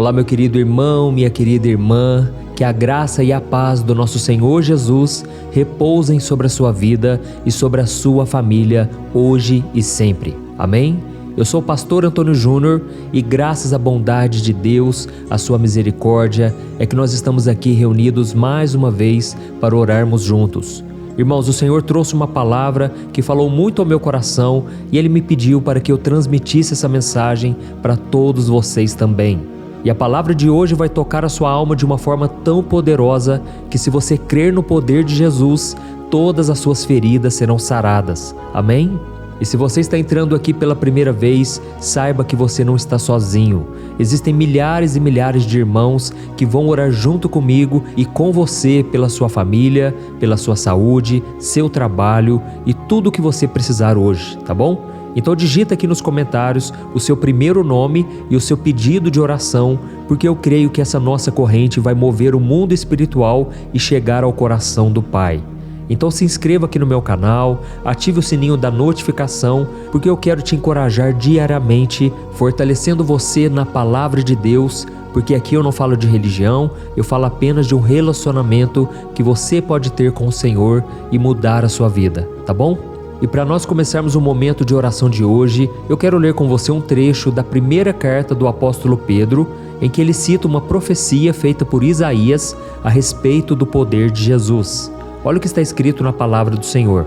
Olá, meu querido irmão, minha querida irmã, que a graça e a paz do nosso Senhor Jesus repousem sobre a sua vida e sobre a sua família, hoje e sempre. Amém? Eu sou o pastor Antônio Júnior e graças à bondade de Deus, à sua misericórdia, é que nós estamos aqui reunidos mais uma vez para orarmos juntos. Irmãos, o Senhor trouxe uma palavra que falou muito ao meu coração e Ele me pediu para que eu transmitisse essa mensagem para todos vocês também. E a palavra de hoje vai tocar a sua alma de uma forma tão poderosa que, se você crer no poder de Jesus, todas as suas feridas serão saradas. Amém? E se você está entrando aqui pela primeira vez, saiba que você não está sozinho. Existem milhares e milhares de irmãos que vão orar junto comigo e com você pela sua família, pela sua saúde, seu trabalho e tudo o que você precisar hoje, tá bom? Então digita aqui nos comentários o seu primeiro nome e o seu pedido de oração, porque eu creio que essa nossa corrente vai mover o mundo espiritual e chegar ao coração do Pai. Então se inscreva aqui no meu canal, ative o sininho da notificação, porque eu quero te encorajar diariamente, fortalecendo você na palavra de Deus, porque aqui eu não falo de religião, eu falo apenas de um relacionamento que você pode ter com o Senhor e mudar a sua vida, tá bom? E para nós começarmos o momento de oração de hoje, eu quero ler com você um trecho da primeira carta do apóstolo Pedro, em que ele cita uma profecia feita por Isaías a respeito do poder de Jesus. Olha o que está escrito na palavra do Senhor.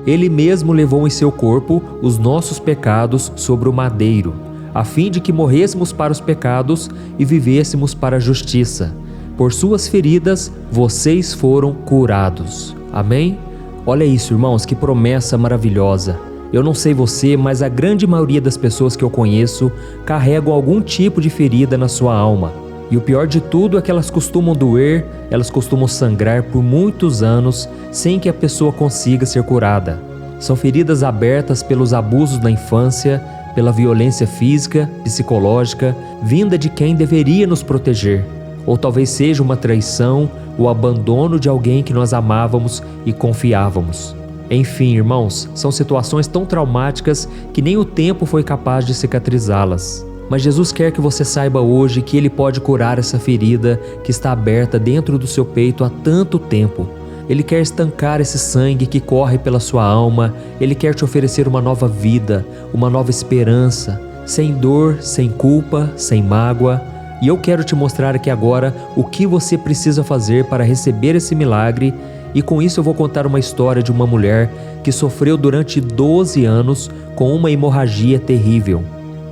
Ele mesmo levou em seu corpo os nossos pecados sobre o madeiro, a fim de que morrêssemos para os pecados e vivêssemos para a justiça. Por suas feridas, vocês foram curados. Amém? Olha isso, irmãos, que promessa maravilhosa. Eu não sei você, mas a grande maioria das pessoas que eu conheço carregam algum tipo de ferida na sua alma. E o pior de tudo é que elas costumam doer, elas costumam sangrar por muitos anos sem que a pessoa consiga ser curada. São feridas abertas pelos abusos na infância, pela violência física, psicológica, vinda de quem deveria nos proteger. Ou talvez seja uma traição, o abandono de alguém que nós amávamos e confiávamos. Enfim, irmãos, são situações tão traumáticas que nem o tempo foi capaz de cicatrizá-las. Mas Jesus quer que você saiba hoje que Ele pode curar essa ferida que está aberta dentro do seu peito há tanto tempo. Ele quer estancar esse sangue que corre pela sua alma. Ele quer te oferecer uma nova vida, uma nova esperança, sem dor, sem culpa, sem mágoa. E eu quero te mostrar aqui agora o que você precisa fazer para receber esse milagre. E com isso eu vou contar uma história de uma mulher que sofreu durante 12 anos com uma hemorragia terrível.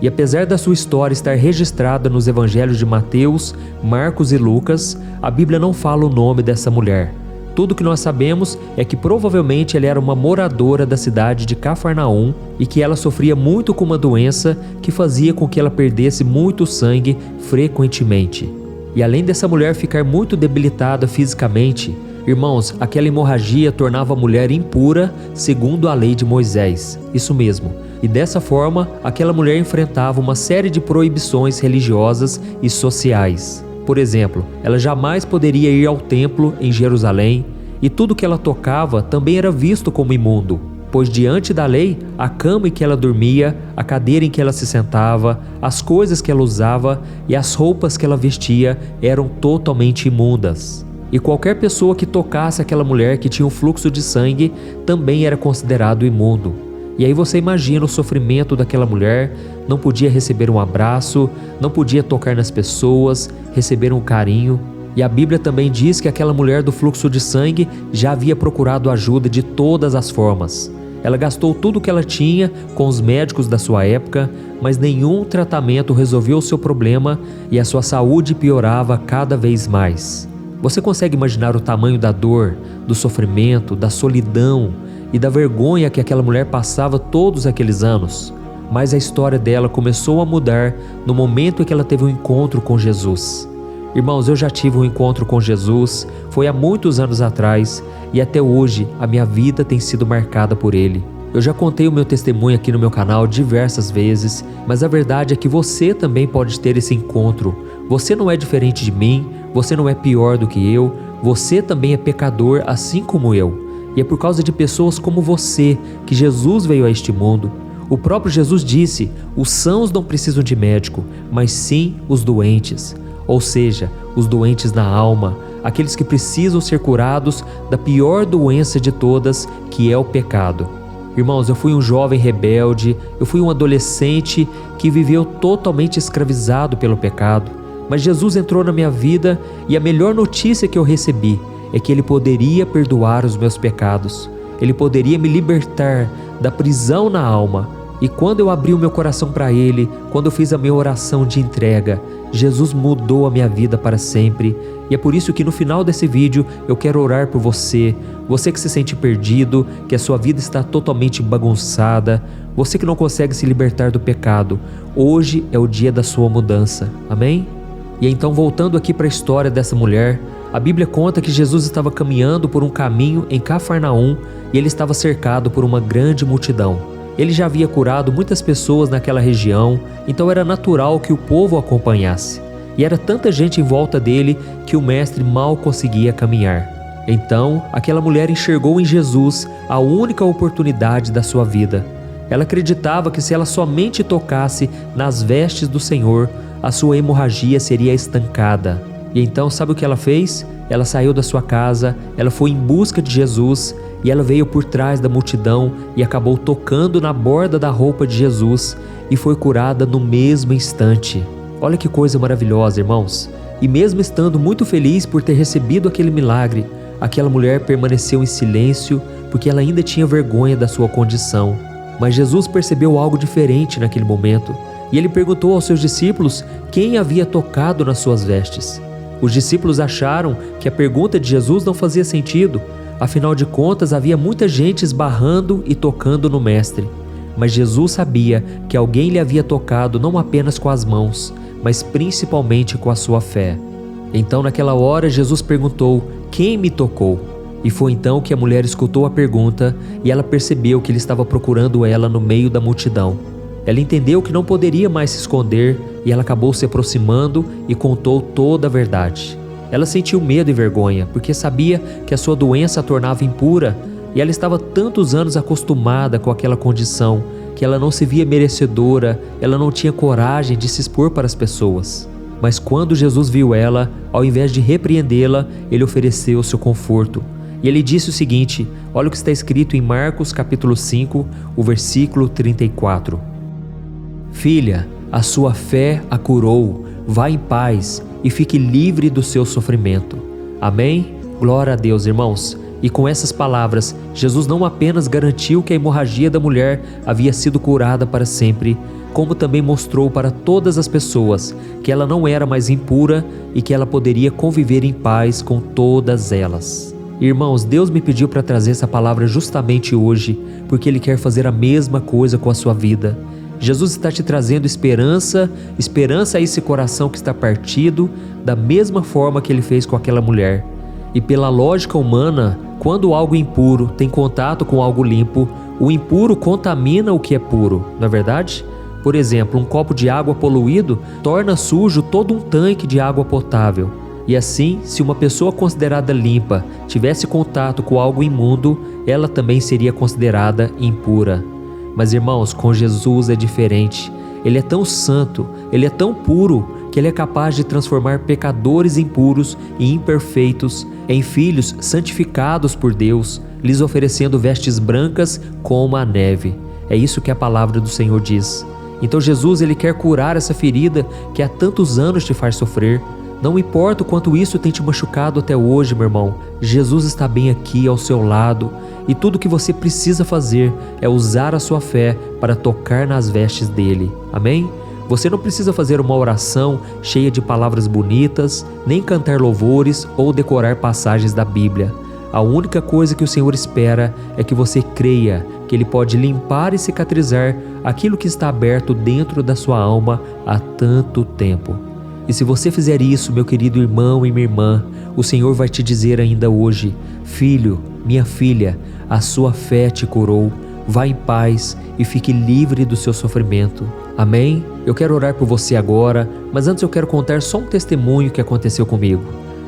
E apesar da sua história estar registrada nos evangelhos de Mateus, Marcos e Lucas, a Bíblia não fala o nome dessa mulher. Tudo que nós sabemos é que provavelmente ela era uma moradora da cidade de Cafarnaum e que ela sofria muito com uma doença que fazia com que ela perdesse muito sangue frequentemente. E além dessa mulher ficar muito debilitada fisicamente, irmãos, aquela hemorragia tornava a mulher impura segundo a lei de Moisés. Isso mesmo. E dessa forma, aquela mulher enfrentava uma série de proibições religiosas e sociais. Por exemplo, ela jamais poderia ir ao templo em Jerusalém e tudo que ela tocava também era visto como imundo, pois diante da lei, a cama em que ela dormia, a cadeira em que ela se sentava, as coisas que ela usava e as roupas que ela vestia eram totalmente imundas. E qualquer pessoa que tocasse aquela mulher que tinha um fluxo de sangue também era considerado imundo. E aí você imagina o sofrimento daquela mulher, não podia receber um abraço, não podia tocar nas pessoas, receber um carinho. E a Bíblia também diz que aquela mulher do fluxo de sangue já havia procurado ajuda de todas as formas. Ela gastou tudo o que ela tinha com os médicos da sua época, mas nenhum tratamento resolveu o seu problema e a sua saúde piorava cada vez mais. Você consegue imaginar o tamanho da dor, do sofrimento, da solidão e da vergonha que aquela mulher passava todos aqueles anos? Mas a história dela começou a mudar no momento em que ela teve um encontro com Jesus. Irmãos, eu já tive um encontro com Jesus, foi há muitos anos atrás, e até hoje a minha vida tem sido marcada por Ele. Eu já contei o meu testemunho aqui no meu canal diversas vezes, mas a verdade é que você também pode ter esse encontro. Você não é diferente de mim, você não é pior do que eu, você também é pecador assim como eu. E é por causa de pessoas como você que Jesus veio a este mundo. O próprio Jesus disse: os sãos não precisam de médico, mas sim os doentes. Ou seja, os doentes na alma, aqueles que precisam ser curados da pior doença de todas, que é o pecado. Irmãos, eu fui um jovem rebelde, eu fui um adolescente que viveu totalmente escravizado pelo pecado. Mas Jesus entrou na minha vida e a melhor notícia que eu recebi é que Ele poderia perdoar os meus pecados. Ele poderia me libertar da prisão na alma. E quando eu abri o meu coração para Ele, quando eu fiz a minha oração de entrega, Jesus mudou a minha vida para sempre. E é por isso que no final desse vídeo eu quero orar por você, você que se sente perdido, que a sua vida está totalmente bagunçada, você que não consegue se libertar do pecado. Hoje é o dia da sua mudança, amém? E então, voltando aqui para a história dessa mulher, a Bíblia conta que Jesus estava caminhando por um caminho em Cafarnaum e ele estava cercado por uma grande multidão. Ele já havia curado muitas pessoas naquela região, então era natural que o povo o acompanhasse. E era tanta gente em volta dele que o mestre mal conseguia caminhar. Então, aquela mulher enxergou em Jesus a única oportunidade da sua vida. Ela acreditava que se ela somente tocasse nas vestes do Senhor, a sua hemorragia seria estancada. E então, sabe o que ela fez? Ela saiu da sua casa, ela foi em busca de Jesus e ela veio por trás da multidão e acabou tocando na borda da roupa de Jesus e foi curada no mesmo instante. Olha que coisa maravilhosa, irmãos. E mesmo estando muito feliz por ter recebido aquele milagre, aquela mulher permaneceu em silêncio porque ela ainda tinha vergonha da sua condição. Mas Jesus percebeu algo diferente naquele momento e ele perguntou aos seus discípulos quem havia tocado nas suas vestes. Os discípulos acharam que a pergunta de Jesus não fazia sentido, afinal de contas havia muita gente esbarrando e tocando no mestre. Mas Jesus sabia que alguém lhe havia tocado não apenas com as mãos, mas principalmente com a sua fé. Então naquela hora Jesus perguntou: quem me tocou? E foi então que a mulher escutou a pergunta e ela percebeu que ele estava procurando ela no meio da multidão. Ela entendeu que não poderia mais se esconder e ela acabou se aproximando e contou toda a verdade. Ela sentiu medo e vergonha porque sabia que a sua doença a tornava impura e ela estava tantos anos acostumada com aquela condição que ela não se via merecedora, ela não tinha coragem de se expor para as pessoas. Mas quando Jesus viu ela, ao invés de repreendê-la, ele ofereceu o seu conforto. E ele disse o seguinte, olha o que está escrito em Marcos capítulo 5, o versículo 34. Filha, a sua fé a curou, vá em paz e fique livre do seu sofrimento. Amém? Glória a Deus, irmãos. E com essas palavras, Jesus não apenas garantiu que a hemorragia da mulher havia sido curada para sempre, como também mostrou para todas as pessoas que ela não era mais impura e que ela poderia conviver em paz com todas elas. Irmãos, Deus me pediu para trazer essa palavra justamente hoje, porque Ele quer fazer a mesma coisa com a sua vida. Jesus está te trazendo esperança a esse coração que está partido, da mesma forma que Ele fez com aquela mulher. E pela lógica humana, quando algo impuro tem contato com algo limpo, o impuro contamina o que é puro, não é verdade? Por exemplo, um copo de água poluído torna sujo todo um tanque de água potável. E assim, se uma pessoa considerada limpa tivesse contato com algo imundo, ela também seria considerada impura. Mas irmãos, com Jesus é diferente. Ele é tão santo, Ele é tão puro, que Ele é capaz de transformar pecadores impuros e imperfeitos em filhos santificados por Deus, lhes oferecendo vestes brancas como a neve. É isso que a palavra do Senhor diz. Então Jesus, Ele quer curar essa ferida que há tantos anos te faz sofrer. Não importa o quanto isso tem te machucado até hoje, meu irmão, Jesus está bem aqui ao seu lado e tudo que você precisa fazer é usar a sua fé para tocar nas vestes dele. Amém? Você não precisa fazer uma oração cheia de palavras bonitas, nem cantar louvores ou decorar passagens da Bíblia. A única coisa que o Senhor espera é que você creia que Ele pode limpar e cicatrizar aquilo que está aberto dentro da sua alma há tanto tempo. E se você fizer isso, meu querido irmão e minha irmã, o Senhor vai te dizer ainda hoje: filho, minha filha, a sua fé te curou, vá em paz e fique livre do seu sofrimento. Amém? Eu quero orar por você agora, mas antes eu quero contar só um testemunho que aconteceu comigo.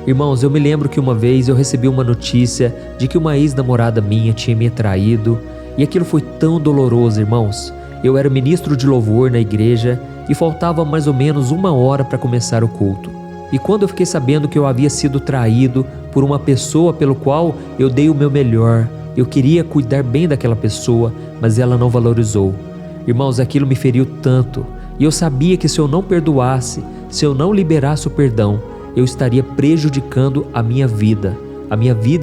Irmãos, eu me lembro que uma vez eu recebi uma notícia de que uma ex-namorada minha tinha me traído, e aquilo foi tão doloroso, irmãos. Eu era ministro de louvor na igreja e faltava mais ou menos 1 hora para começar o culto. E quando eu fiquei sabendo que eu havia sido traído por uma pessoa pelo qual eu dei o meu melhor, eu queria cuidar bem daquela pessoa, mas ela não valorizou. Irmãos, aquilo me feriu tanto, e eu sabia que se eu não perdoasse, se eu não liberasse o perdão, eu estaria prejudicando a minha vida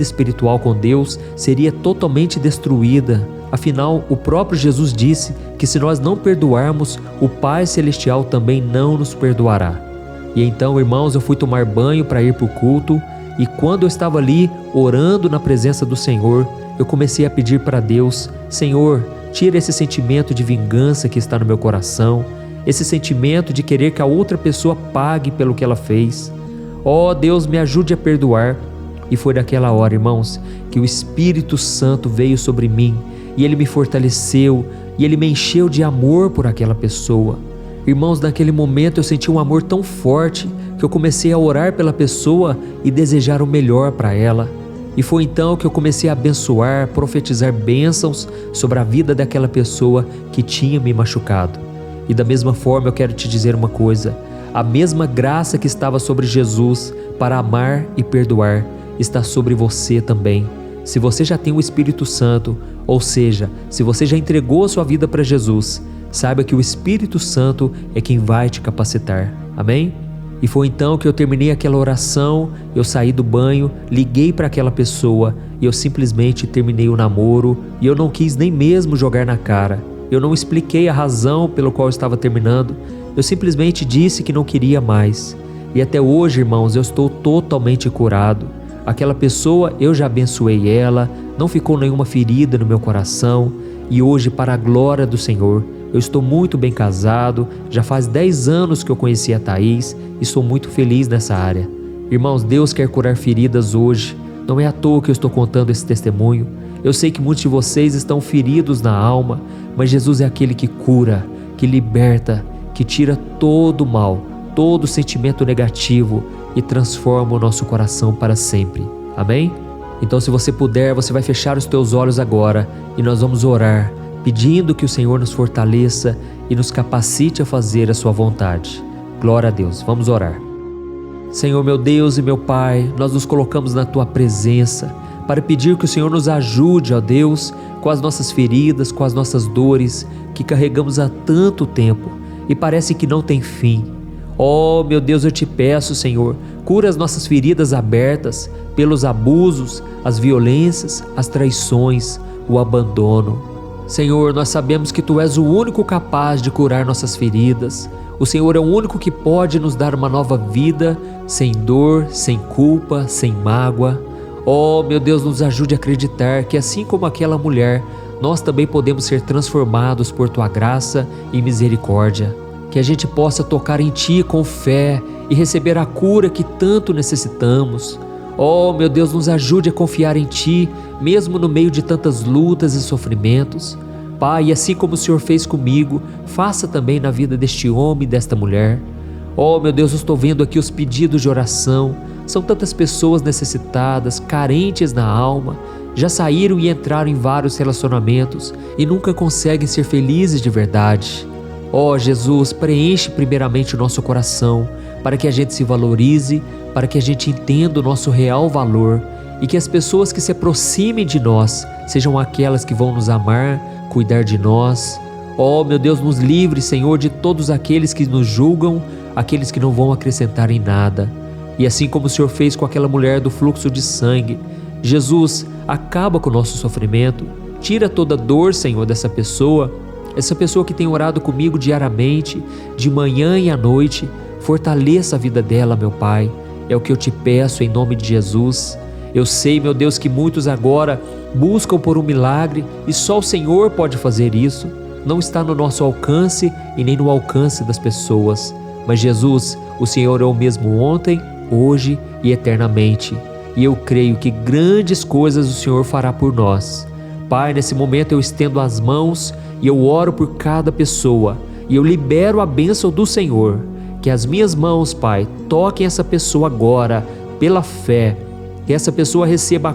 espiritual com Deus seria totalmente destruída. Afinal, o próprio Jesus disse que se nós não perdoarmos, o Pai Celestial também não nos perdoará. E então, irmãos, eu fui tomar banho para ir para o culto, e quando eu estava ali orando na presença do Senhor, eu comecei a pedir para Deus: Senhor, tira esse sentimento de vingança que está no meu coração, esse sentimento de querer que a outra pessoa pague pelo que ela fez. Ó Deus, me ajude a perdoar. E foi naquela hora, irmãos, que o Espírito Santo veio sobre mim e Ele me fortaleceu e Ele me encheu de amor por aquela pessoa. Irmãos, naquele momento eu senti um amor tão forte que eu comecei a orar pela pessoa e desejar o melhor para ela. E foi então que eu comecei a abençoar, profetizar bênçãos sobre a vida daquela pessoa que tinha me machucado. E da mesma forma eu quero te dizer uma coisa: a mesma graça que estava sobre Jesus para amar e perdoar está sobre você também. Se você já tem o Espírito Santo, ou seja, se você já entregou a sua vida para Jesus, saiba que o Espírito Santo é quem vai te capacitar. Amém? E foi então que eu terminei aquela oração, eu saí do banho, liguei para aquela pessoa e eu simplesmente terminei o namoro, e eu não quis nem mesmo jogar na cara. Eu não expliquei a razão pelo qual eu estava terminando, eu simplesmente disse que não queria mais. E até hoje, irmãos, eu estou totalmente curado. Aquela pessoa, eu já abençoei ela, não ficou nenhuma ferida no meu coração, e hoje, para a glória do Senhor, eu estou muito bem casado, já faz 10 anos que eu conheci a Thaís e sou muito feliz nessa área. Irmãos, Deus quer curar feridas hoje, não é à toa que eu estou contando esse testemunho. Eu sei que muitos de vocês estão feridos na alma, mas Jesus é aquele que cura, que liberta, que tira todo o mal, todo sentimento negativo e transforma o nosso coração para sempre. Amém? Então, se você puder, você vai fechar os teus olhos agora e nós vamos orar, pedindo que o Senhor nos fortaleça e nos capacite a fazer a sua vontade. Glória a Deus. Vamos orar. Senhor, meu Deus e meu Pai, nós nos colocamos na tua presença para pedir que o Senhor nos ajude, ó Deus, com as nossas feridas, com as nossas dores que carregamos há tanto tempo e parece que não tem fim. Oh, meu Deus, eu te peço, Senhor, cura as nossas feridas abertas pelos abusos, as violências, as traições, o abandono. Senhor, nós sabemos que Tu és o único capaz de curar nossas feridas. O Senhor é o único que pode nos dar uma nova vida, sem dor, sem culpa, sem mágoa. Oh, meu Deus, nos ajude a acreditar que assim como aquela mulher, nós também podemos ser transformados por Tua graça e misericórdia. Que a gente possa tocar em Ti com fé e receber a cura que tanto necessitamos. Oh, meu Deus, nos ajude a confiar em Ti, mesmo no meio de tantas lutas e sofrimentos. Pai, assim como o Senhor fez comigo, faça também na vida deste homem e desta mulher. Oh, meu Deus, eu estou vendo aqui os pedidos de oração. São tantas pessoas necessitadas, carentes na alma, já saíram e entraram em vários relacionamentos e nunca conseguem ser felizes de verdade. Ó Jesus, preenche primeiramente o nosso coração, para que a gente se valorize, para que a gente entenda o nosso real valor e que as pessoas que se aproximem de nós sejam aquelas que vão nos amar, cuidar de nós. Ó meu Deus, nos livre, Senhor, de todos aqueles que nos julgam, aqueles que não vão acrescentar em nada. E assim como o Senhor fez com aquela mulher do fluxo de sangue, Jesus, acaba com o nosso sofrimento, tira toda dor, Senhor, dessa pessoa. Essa pessoa que tem orado comigo diariamente, de manhã e à noite, fortaleça a vida dela, meu Pai. É o que eu te peço em nome de Jesus. Eu sei, meu Deus, que muitos agora buscam por um milagre e só o Senhor pode fazer isso. Não está no nosso alcance e nem no alcance das pessoas. Mas Jesus, o Senhor é o mesmo ontem, hoje e eternamente. E eu creio que grandes coisas o Senhor fará por nós. Pai, nesse momento eu estendo as mãos e eu oro por cada pessoa e eu libero a bênção do Senhor. Que as minhas mãos, Pai, toquem essa pessoa agora pela fé. Que essa pessoa receba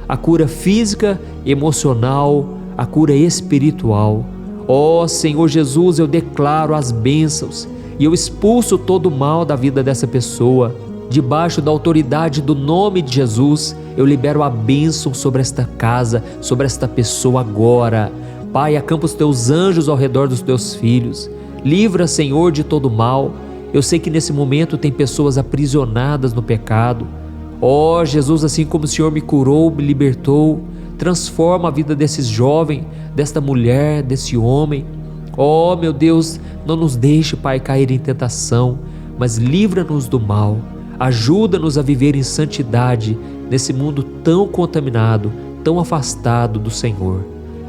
a cura física, emocional, a cura espiritual. Ó Senhor Jesus, eu declaro as bênçãos e eu expulso todo o mal da vida dessa pessoa. Debaixo da autoridade do nome de Jesus, eu libero a bênção sobre esta casa, sobre esta pessoa agora. Pai, acampa os teus anjos ao redor dos teus filhos. Livra, Senhor, de todo mal. Eu sei que nesse momento tem pessoas aprisionadas no pecado. Ó Jesus, assim como o Senhor me curou, me libertou, transforma a vida desses jovens, desta mulher, desse homem. Ó meu Deus, não nos deixe, Pai, cair em tentação, mas livra-nos do mal. Ajuda-nos a viver em santidade nesse mundo tão contaminado, tão afastado do Senhor.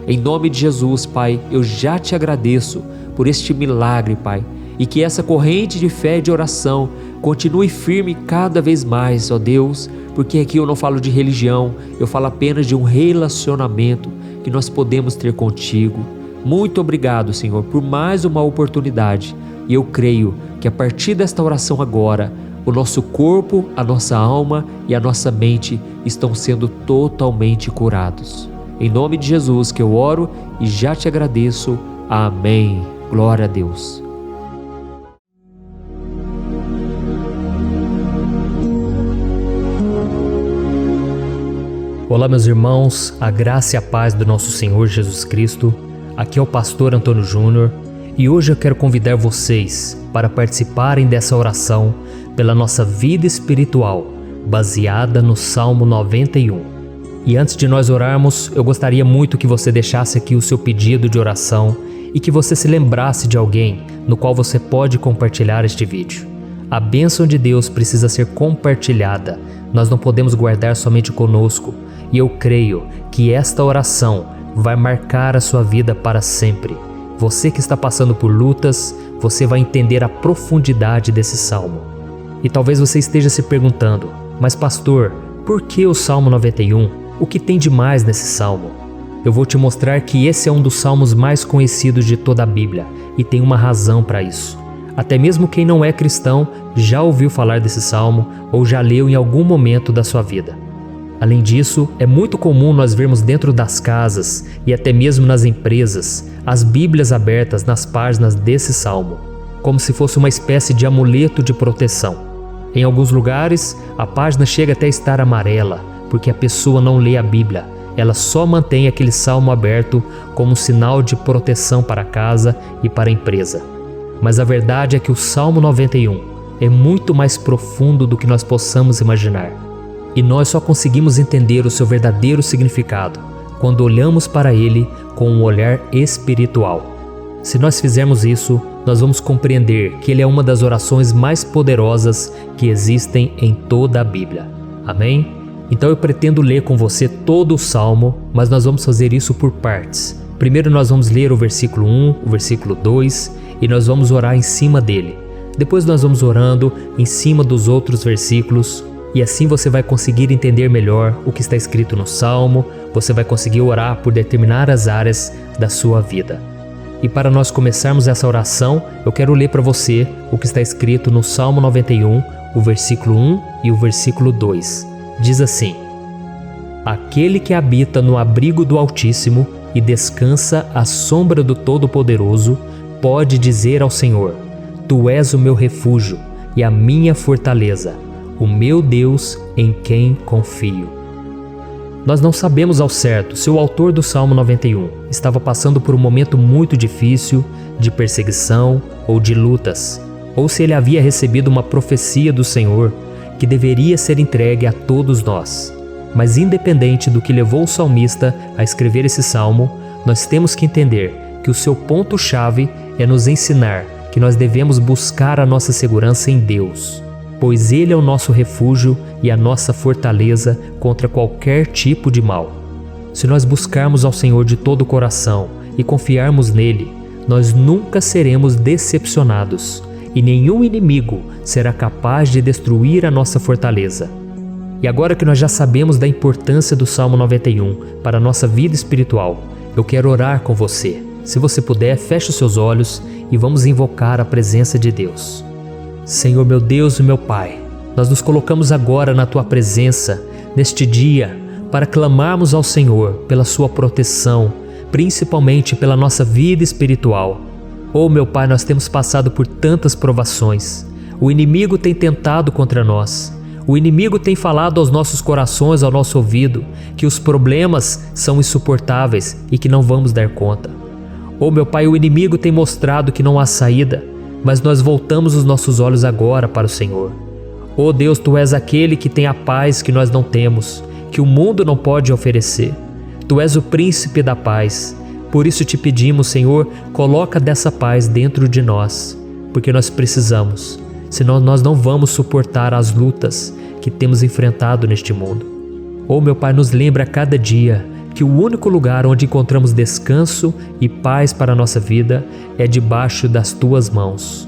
Em nome de Jesus, Pai, eu já te agradeço por este milagre, Pai, e que essa corrente de fé e de oração continue firme cada vez mais, ó Deus, porque aqui eu não falo de religião, eu falo apenas de um relacionamento que nós podemos ter contigo. Muito obrigado, Senhor, por mais uma oportunidade, e eu creio que a partir desta oração agora, o nosso corpo, a nossa alma e a nossa mente estão sendo totalmente curados. Em nome de Jesus que eu oro e já te agradeço. Amém. Glória a Deus. Olá, meus irmãos, a graça e a paz do nosso Senhor Jesus Cristo. Aqui é o pastor Antônio Júnior e hoje eu quero convidar vocês para participarem dessa oração pela nossa vida espiritual, baseada no Salmo 91. E antes de nós orarmos, eu gostaria muito que você deixasse aqui o seu pedido de oração e que você se lembrasse de alguém no qual você pode compartilhar este vídeo. A bênção de Deus precisa ser compartilhada, nós não podemos guardar somente conosco, e eu creio que esta oração vai marcar a sua vida para sempre. Você que está passando por lutas, você vai entender a profundidade desse salmo. E talvez você esteja se perguntando, mas pastor, por que o Salmo 91? O que tem de mais nesse salmo? Eu vou te mostrar que esse é um dos salmos mais conhecidos de toda a Bíblia e tem uma razão para isso. Até mesmo quem não é cristão já ouviu falar desse salmo ou já leu em algum momento da sua vida. Além disso, é muito comum nós vermos dentro das casas e até mesmo nas empresas as Bíblias abertas nas páginas desse salmo, como se fosse uma espécie de amuleto de proteção. Em alguns lugares, a página chega até a estar amarela, porque a pessoa não lê a Bíblia, ela só mantém aquele salmo aberto como um sinal de proteção para a casa e para a empresa. Mas a verdade é que o Salmo 91 é muito mais profundo do que nós possamos imaginar. E nós só conseguimos entender o seu verdadeiro significado quando olhamos para ele com um olhar espiritual. Se nós fizermos isso, nós vamos compreender que ele é uma das orações mais poderosas que existem em toda a Bíblia. Amém? Então eu pretendo ler com você todo o Salmo, mas nós vamos fazer isso por partes. Primeiro nós vamos ler o versículo 1, o versículo 2 e nós vamos orar em cima dele. Depois nós vamos orando em cima dos outros versículos e assim você vai conseguir entender melhor o que está escrito no Salmo, você vai conseguir orar por determinadas áreas da sua vida. E para nós começarmos essa oração, eu quero ler para você o que está escrito no Salmo 91, o versículo 1 e o versículo 2. Diz assim: Aquele que habita no abrigo do Altíssimo e descansa à sombra do Todo-Poderoso, pode dizer ao Senhor: Tu és o meu refúgio e a minha fortaleza, o meu Deus em quem confio. Nós não sabemos ao certo se o autor do Salmo 91 estava passando por um momento muito difícil, de perseguição ou de lutas, ou se ele havia recebido uma profecia do Senhor que deveria ser entregue a todos nós. Mas independente do que levou o salmista a escrever esse salmo, nós temos que entender que o seu ponto-chave é nos ensinar que nós devemos buscar a nossa segurança em Deus, pois Ele é o nosso refúgio e a nossa fortaleza contra qualquer tipo de mal. Se nós buscarmos ao Senhor de todo o coração e confiarmos nele, nós nunca seremos decepcionados e nenhum inimigo será capaz de destruir a nossa fortaleza. E agora que nós já sabemos da importância do Salmo 91 para a nossa vida espiritual, eu quero orar com você. Se você puder, feche os seus olhos e vamos invocar a presença de Deus. Senhor meu Deus e meu Pai, nós nos colocamos agora na Tua presença, neste dia, para clamarmos ao Senhor pela Sua proteção, principalmente pela nossa vida espiritual. Oh, meu Pai, nós temos passado por tantas provações. O inimigo tem tentado contra nós. O inimigo tem falado aos nossos corações, ao nosso ouvido, que os problemas são insuportáveis e que não vamos dar conta. Oh, meu Pai, o inimigo tem mostrado que não há saída, mas nós voltamos os nossos olhos agora para o Senhor. Oh Deus, Tu és aquele que tem a paz que nós não temos, que o mundo não pode oferecer. Tu és o príncipe da paz. Por isso te pedimos, Senhor, coloca dessa paz dentro de nós, porque nós precisamos, senão nós não vamos suportar as lutas que temos enfrentado neste mundo. Oh, meu Pai, nos lembra a cada dia que o único lugar onde encontramos descanso e paz para a nossa vida é debaixo das Tuas mãos.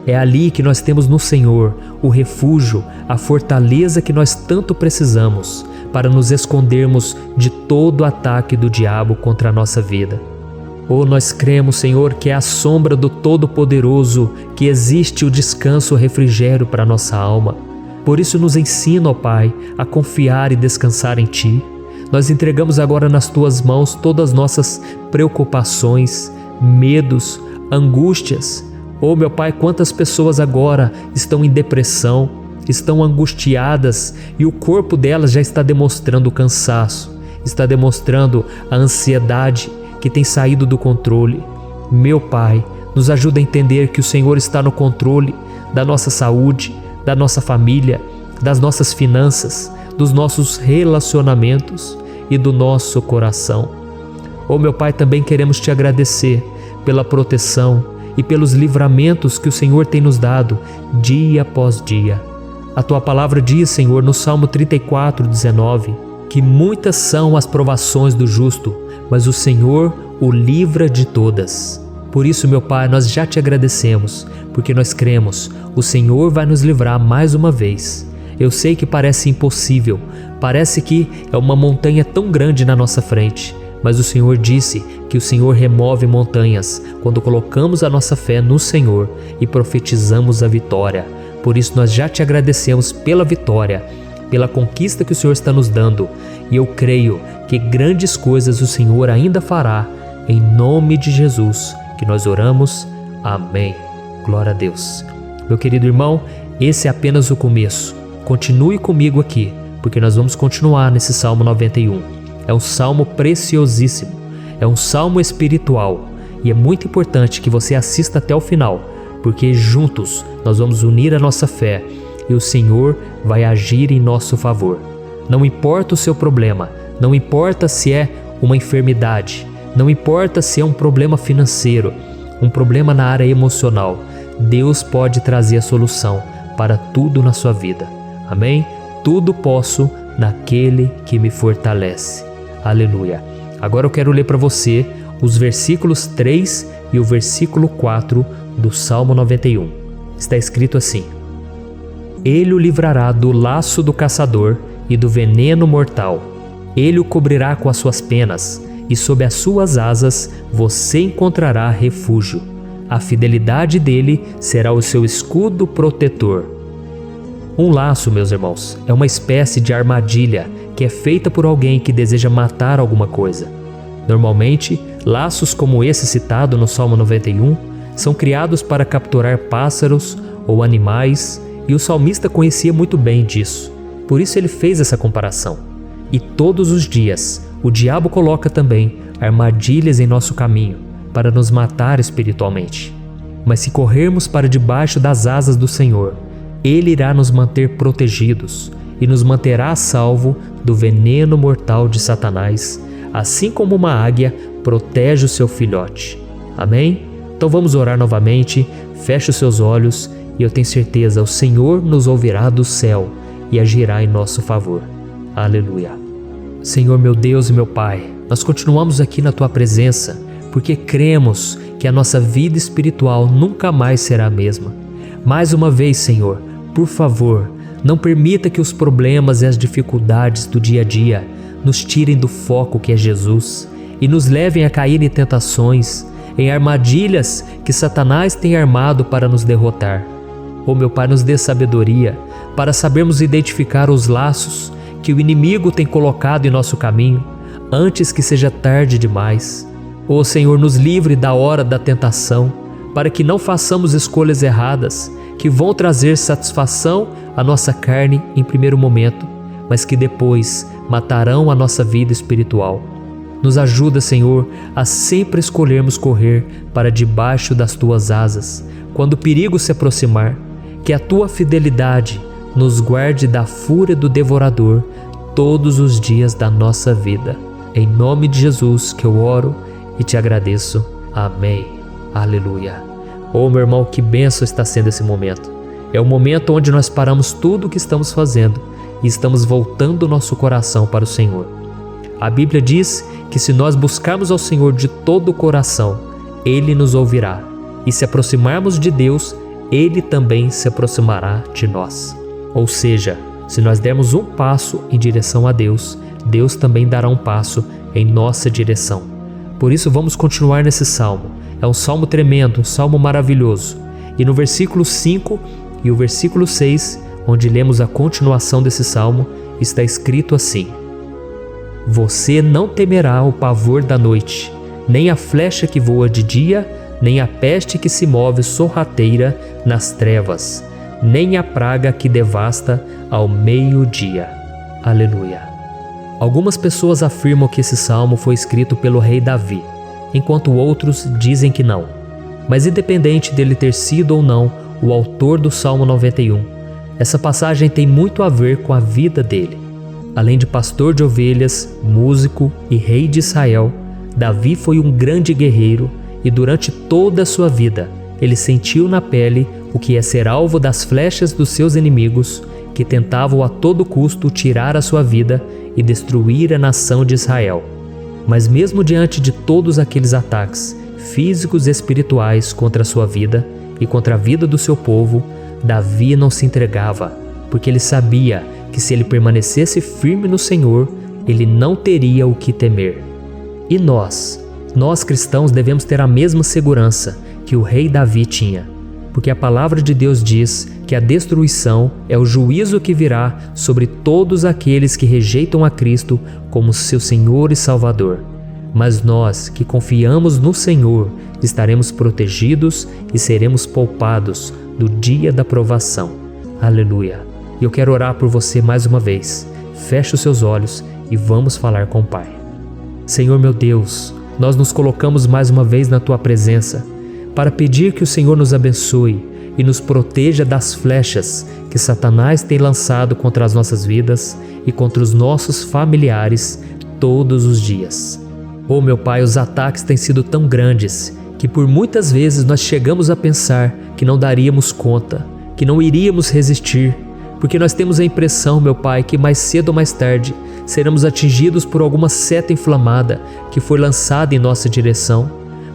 É ali que nós temos no Senhor o refúgio, a fortaleza que nós tanto precisamos para nos escondermos de todo ataque do diabo contra a nossa vida. Oh, nós cremos, Senhor, que é à sombra do Todo-Poderoso que existe o descanso, o refrigério para a nossa alma. Por isso nos ensina, ó Pai, a confiar e descansar em Ti. Nós entregamos agora nas Tuas mãos todas as nossas preocupações, medos, angústias. Oh, meu Pai, quantas pessoas agora estão em depressão, estão angustiadas e o corpo delas já está demonstrando o cansaço, está demonstrando a ansiedade que tem saído do controle. Meu Pai, nos ajuda a entender que o Senhor está no controle da nossa saúde, da nossa família, das nossas finanças, dos nossos relacionamentos e do nosso coração. Oh, meu Pai, também queremos Te agradecer pela proteção e pelos livramentos que o Senhor tem nos dado dia após dia. A Tua palavra diz, Senhor, no Salmo 34:19, que muitas são as provações do justo, mas o Senhor o livra de todas. Por isso, meu Pai, nós já Te agradecemos, porque nós cremos, o Senhor vai nos livrar mais uma vez. Eu sei que parece impossível, parece que é uma montanha tão grande na nossa frente, mas o Senhor disse que o Senhor remove montanhas quando colocamos a nossa fé no Senhor e profetizamos a vitória. Por isso nós já Te agradecemos pela vitória, pela conquista que o Senhor está nos dando, e eu creio que grandes coisas o Senhor ainda fará, em nome de Jesus, que nós oramos. Amém. Glória a Deus. Meu querido irmão, esse é apenas o começo. Continue comigo aqui, porque nós vamos continuar nesse Salmo 91. É um salmo preciosíssimo, é um salmo espiritual, e é muito importante que você assista até o final, porque juntos nós vamos unir a nossa fé e o Senhor vai agir em nosso favor. Não importa o seu problema, não importa se é uma enfermidade, não importa se é um problema financeiro, um problema na área emocional, Deus pode trazer a solução para tudo na sua vida. Amém? Tudo posso naquele que me fortalece. Aleluia. Agora eu quero ler para você os versículos 3 e o versículo 4 do Salmo 91. Está escrito assim: Ele o livrará do laço do caçador e do veneno mortal. Ele o cobrirá com as suas penas, e sob as suas asas você encontrará refúgio. A fidelidade dele será o seu escudo protetor. Um laço, meus irmãos, é uma espécie de armadilha que é feita por alguém que deseja matar alguma coisa. Normalmente, laços como esse citado no Salmo 91 são criados para capturar pássaros ou animais, e o salmista conhecia muito bem disso. Por isso ele fez essa comparação. E todos os dias, o diabo coloca também armadilhas em nosso caminho para nos matar espiritualmente. Mas se corrermos para debaixo das asas do Senhor, Ele irá nos manter protegidos e nos manterá a salvo do veneno mortal de Satanás, assim como uma águia protege o seu filhote. Amém? Então vamos orar novamente, feche os seus olhos e eu tenho certeza, o Senhor nos ouvirá do céu e agirá em nosso favor. Aleluia. Senhor, meu Deus e meu Pai, nós continuamos aqui na Tua presença porque cremos que a nossa vida espiritual nunca mais será a mesma. Mais uma vez, Senhor, por favor, não permita que os problemas e as dificuldades do dia a dia nos tirem do foco que é Jesus e nos levem a cair em tentações, em armadilhas que Satanás tem armado para nos derrotar. Oh, meu Pai, nos dê sabedoria para sabermos identificar os laços que o inimigo tem colocado em nosso caminho antes que seja tarde demais. Ó Senhor, nos livre da hora da tentação, para que não façamos escolhas erradas, que vão trazer satisfação à nossa carne em primeiro momento, mas que depois matarão a nossa vida espiritual. Nos ajuda, Senhor, a sempre escolhermos correr para debaixo das Tuas asas, quando o perigo se aproximar. Que a Tua fidelidade nos guarde da fúria do devorador todos os dias da nossa vida. Em nome de Jesus que eu oro e te agradeço. Amém. Aleluia. Oh, meu irmão, que bênção está sendo esse momento. É o momento onde nós paramos tudo o que estamos fazendo e estamos voltando o nosso coração para o Senhor. A Bíblia diz que se nós buscarmos ao Senhor de todo o coração, Ele nos ouvirá. E se aproximarmos de Deus, Ele também se aproximará de nós. Ou seja, se nós dermos um passo em direção a Deus, Deus também dará um passo em nossa direção. Por isso vamos continuar nesse salmo. É um salmo tremendo, um salmo maravilhoso. E no versículo 5 e o versículo 6, onde lemos a continuação desse salmo, está escrito assim: Você não temerá o pavor da noite, nem a flecha que voa de dia, nem a peste que se move sorrateira nas trevas, nem a praga que devasta ao meio-dia. Aleluia. Algumas pessoas afirmam que esse salmo foi escrito pelo rei Davi, enquanto outros dizem que não. Mas independente dele ter sido ou não o autor do Salmo 91, essa passagem tem muito a ver com a vida dele. Além de pastor de ovelhas, músico e rei de Israel, Davi foi um grande guerreiro e durante toda a sua vida ele sentiu na pele o que é ser alvo das flechas dos seus inimigos, que tentavam a todo custo tirar a sua vida e destruir a nação de Israel. Mas mesmo diante de todos aqueles ataques físicos e espirituais contra a sua vida e contra a vida do seu povo, Davi não se entregava, porque ele sabia que se ele permanecesse firme no Senhor, ele não teria o que temer. E nós cristãos devemos ter a mesma segurança que o rei Davi tinha, porque a palavra de Deus diz que a destruição é o juízo que virá sobre todos aqueles que rejeitam a Cristo como seu Senhor e Salvador. Mas nós que confiamos no Senhor estaremos protegidos e seremos poupados do dia da provação. Aleluia. E eu quero orar por você mais uma vez. Feche os seus olhos e vamos falar com o Pai. Senhor meu Deus, nós nos colocamos mais uma vez na Tua presença para pedir que o Senhor nos abençoe e nos proteja das flechas que Satanás tem lançado contra as nossas vidas e contra os nossos familiares todos os dias. Oh meu Pai, os ataques têm sido tão grandes que por muitas vezes nós chegamos a pensar que não daríamos conta, que não iríamos resistir, porque nós temos a impressão, meu Pai, que mais cedo ou mais tarde seremos atingidos por alguma seta inflamada que foi lançada em nossa direção.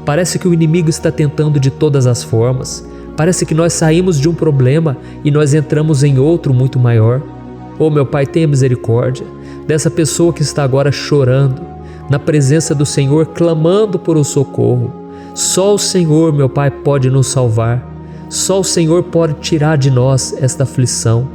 Parece que o inimigo está tentando de todas as formas. Parece que nós saímos de um problema e nós entramos em outro muito maior. Oh meu Pai, tenha misericórdia dessa pessoa que está agora chorando, na presença do Senhor, clamando por um socorro. Só o Senhor, meu Pai, pode nos salvar. Só o Senhor pode tirar de nós esta aflição.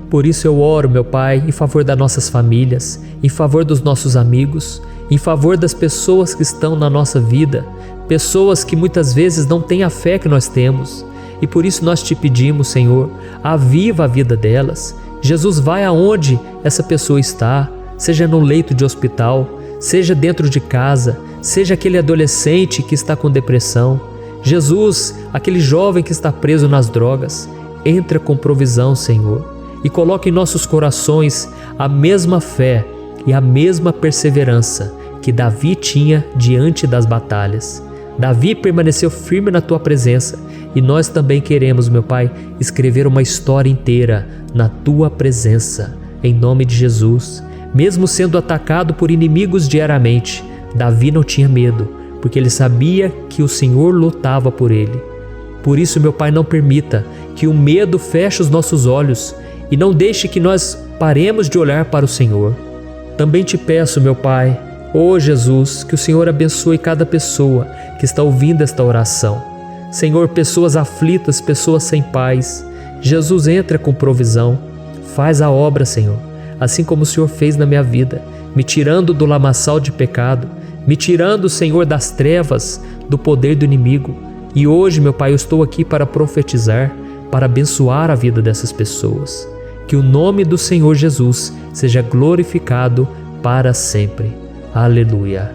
Por isso eu oro, meu Pai, em favor das nossas famílias, em favor dos nossos amigos, em favor das pessoas que estão na nossa vida, pessoas que muitas vezes não têm a fé que nós temos. E por isso nós te pedimos, Senhor, aviva a vida delas. Jesus, vai aonde essa pessoa está, seja no leito de hospital, seja dentro de casa, seja aquele adolescente que está com depressão. Jesus, aquele jovem que está preso nas drogas, entra com provisão, Senhor, e coloca em nossos corações a mesma fé e a mesma perseverança que Davi tinha diante das batalhas. Davi permaneceu firme na Tua presença e nós também queremos, meu Pai, escrever uma história inteira na Tua presença, em nome de Jesus. Mesmo sendo atacado por inimigos diariamente, Davi não tinha medo, porque ele sabia que o Senhor lutava por ele. Por isso, meu Pai, não permita que o medo feche os nossos olhos e não deixe que nós paremos de olhar para o Senhor. Também te peço, meu Pai, ó Jesus, que o Senhor abençoe cada pessoa que está ouvindo esta oração. Senhor, pessoas aflitas, pessoas sem paz. Jesus, entra com provisão. Faz a obra, Senhor, assim como o Senhor fez na minha vida, me tirando do lamaçal de pecado, me tirando, Senhor, das trevas, do poder do inimigo. E hoje, meu Pai, eu estou aqui para profetizar, para abençoar a vida dessas pessoas. Que o nome do Senhor Jesus seja glorificado para sempre. Aleluia.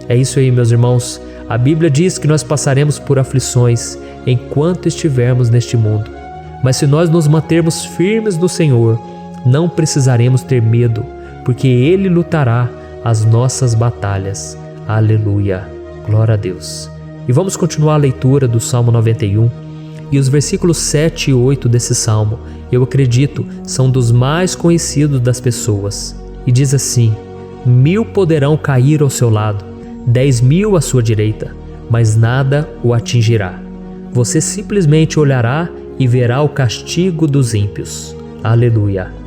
É isso aí, meus irmãos. A Bíblia diz que nós passaremos por aflições enquanto estivermos neste mundo. Mas se nós nos mantermos firmes no Senhor, não precisaremos ter medo, porque Ele lutará as nossas batalhas. Aleluia. Glória a Deus. E vamos continuar a leitura do Salmo 91. E os versículos 7 e 8 desse salmo, eu acredito, são dos mais conhecidos das pessoas. E diz assim: 1000 poderão cair ao seu lado, 10.000 à sua direita, mas nada o atingirá. Você simplesmente olhará e verá o castigo dos ímpios. Aleluia.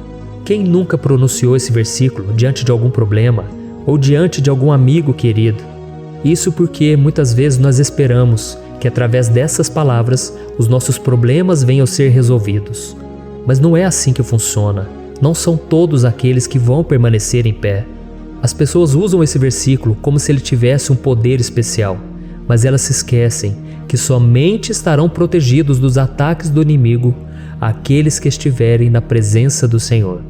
Quem nunca pronunciou esse versículo diante de algum problema ou diante de algum amigo querido? Isso porque muitas vezes nós esperamos que através dessas palavras os nossos problemas venham a ser resolvidos. Mas não é assim que funciona. Não são todos aqueles que vão permanecer em pé. As pessoas usam esse versículo como se ele tivesse um poder especial, mas elas se esquecem que somente estarão protegidos dos ataques do inimigo aqueles que estiverem na presença do Senhor.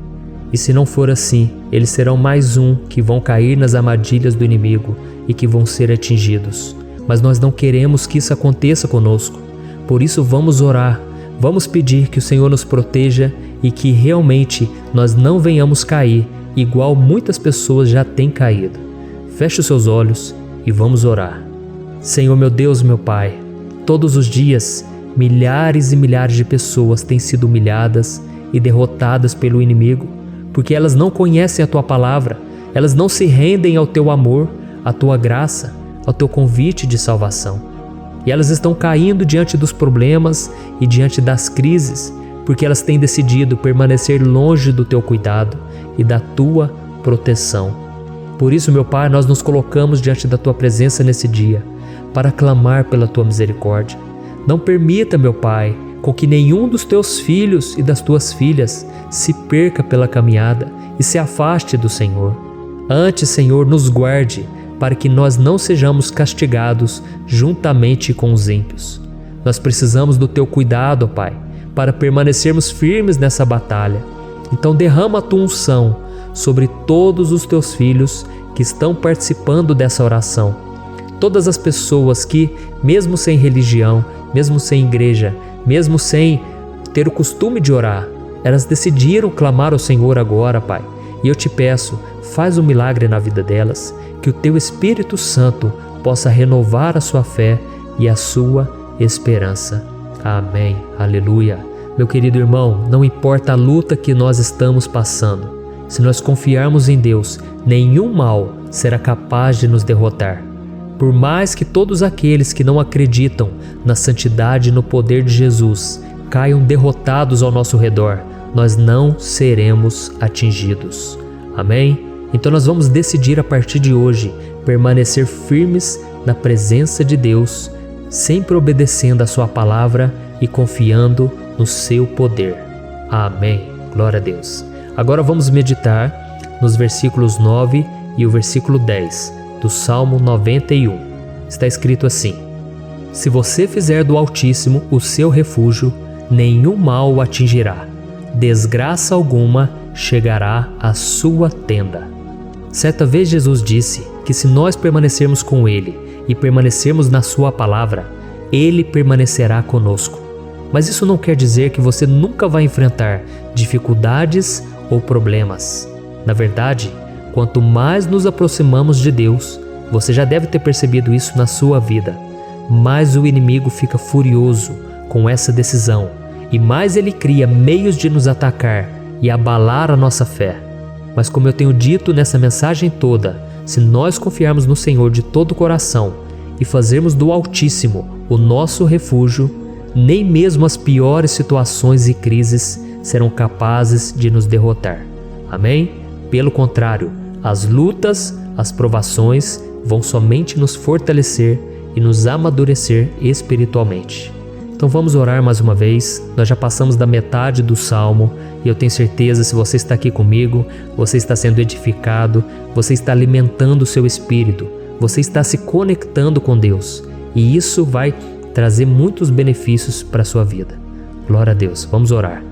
E se não for assim, eles serão mais um que vão cair nas armadilhas do inimigo e que vão ser atingidos. Mas nós não queremos que isso aconteça conosco. Por isso vamos orar, vamos pedir que o Senhor nos proteja e que realmente nós não venhamos cair igual muitas pessoas já têm caído. Feche os seus olhos e vamos orar. Senhor, meu Deus, meu Pai, todos os dias milhares e milhares de pessoas têm sido humilhadas e derrotadas pelo inimigo, porque elas não conhecem a Tua palavra, elas não se rendem ao Teu amor, à Tua graça, ao Teu convite de salvação. E elas estão caindo diante dos problemas e diante das crises, porque elas têm decidido permanecer longe do Teu cuidado e da Tua proteção. Por isso, meu Pai, nós nos colocamos diante da Tua presença nesse dia, para clamar pela Tua misericórdia. Não permita, meu Pai, com que nenhum dos Teus filhos e das Tuas filhas se perca pela caminhada e se afaste do Senhor. Antes, Senhor, nos guarde, para que nós não sejamos castigados juntamente com os ímpios. Nós precisamos do Teu cuidado, ó Pai, para permanecermos firmes nessa batalha. Então derrama a Tua unção sobre todos os Teus filhos que estão participando dessa oração. Todas as pessoas que, mesmo sem religião, mesmo sem igreja, mesmo sem ter o costume de orar, elas decidiram clamar ao Senhor agora, Pai. E eu te peço, faz um milagre na vida delas, que o Teu Espírito Santo possa renovar a sua fé e a sua esperança. Amém. Aleluia. Meu querido irmão, não importa a luta que nós estamos passando, se nós confiarmos em Deus, nenhum mal será capaz de nos derrotar. Por mais que todos aqueles que não acreditam na santidade e no poder de Jesus caiam derrotados ao nosso redor, nós não seremos atingidos. Amém? Então nós vamos decidir a partir de hoje permanecer firmes na presença de Deus, sempre obedecendo a Sua palavra e confiando no Seu poder. Amém. Glória a Deus. Agora vamos meditar nos versículos 9 e o versículo 10 do Salmo 91. Está escrito assim: Se você fizer do Altíssimo o seu refúgio, nenhum mal o atingirá, desgraça alguma chegará à sua tenda. Certa vez Jesus disse que se nós permanecermos com Ele e permanecermos na Sua palavra, Ele permanecerá conosco. Mas isso não quer dizer que você nunca vai enfrentar dificuldades ou problemas. Na verdade, quanto mais nos aproximamos de Deus, você já deve ter percebido isso na sua vida, mais o inimigo fica furioso com essa decisão e mais ele cria meios de nos atacar e abalar a nossa fé. Mas como eu tenho dito nessa mensagem toda, se nós confiarmos no Senhor de todo o coração e fazermos do Altíssimo o nosso refúgio, nem mesmo as piores situações e crises serão capazes de nos derrotar. Amém? Pelo contrário, as lutas, as provações vão somente nos fortalecer e nos amadurecer espiritualmente. Então vamos orar mais uma vez. Nós já passamos da metade do Salmo e eu tenho certeza, se você está aqui comigo, você está sendo edificado, você está alimentando o seu espírito Você está se conectando com Deus e isso vai trazer muitos benefícios para a sua vida. Glória a Deus. Vamos orar.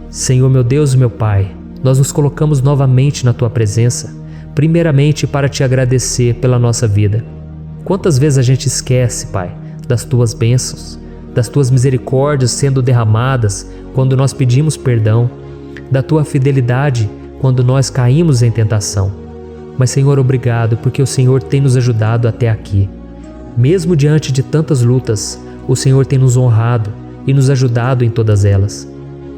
Senhor, meu Deus e meu Pai, nós nos colocamos novamente na Tua presença, primeiramente para Te agradecer pela nossa vida. Quantas vezes a gente esquece, Pai, das Tuas bênçãos, das Tuas misericórdias sendo derramadas quando nós pedimos perdão, da Tua fidelidade quando nós caímos em tentação. Mas, Senhor, obrigado, porque o Senhor tem nos ajudado até aqui. Mesmo diante de tantas lutas, o Senhor tem nos honrado e nos ajudado em todas elas.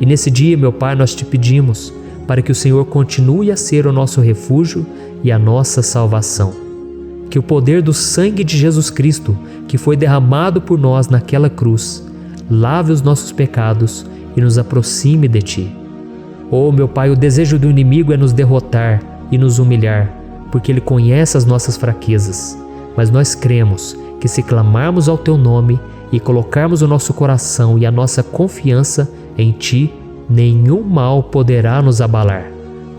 E nesse dia, meu Pai, nós Te pedimos para que o Senhor continue a ser o nosso refúgio e a nossa salvação. Que o poder do sangue de Jesus Cristo, que foi derramado por nós naquela cruz, lave os nossos pecados e nos aproxime de Ti. Oh, meu Pai, o desejo do inimigo é nos derrotar e nos humilhar, porque ele conhece as nossas fraquezas. Mas nós cremos que se clamarmos ao Teu nome e colocarmos o nosso coração e a nossa confiança em Ti, nenhum mal poderá nos abalar.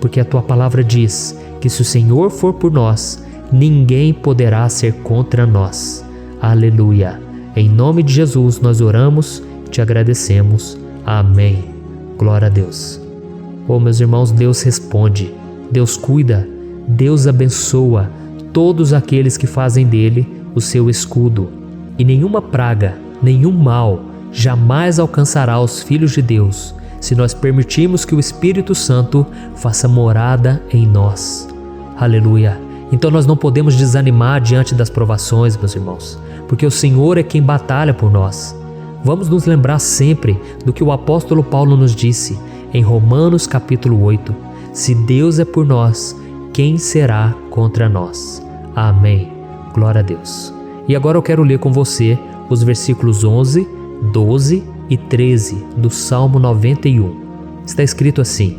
Porque a Tua palavra diz que se o Senhor for por nós, ninguém poderá ser contra nós. Aleluia. Em nome de Jesus nós oramos, Te agradecemos. Amém. Glória a Deus. Oh, meus irmãos, Deus responde, Deus cuida, Deus abençoa todos aqueles que fazem dele o seu escudo. E nenhuma praga, nenhum mal jamais alcançará os filhos de Deus, se nós permitirmos que o Espírito Santo faça morada em nós. Aleluia. Então nós não podemos desanimar diante das provações, meus irmãos, porque o Senhor é quem batalha por nós. Vamos nos lembrar sempre do que o apóstolo Paulo nos disse em Romanos capítulo 8. Se Deus é por nós, quem será contra nós? Amém. Glória a Deus. E agora eu quero ler com você os versículos 11, 12 e 13 do Salmo 91. Está escrito assim: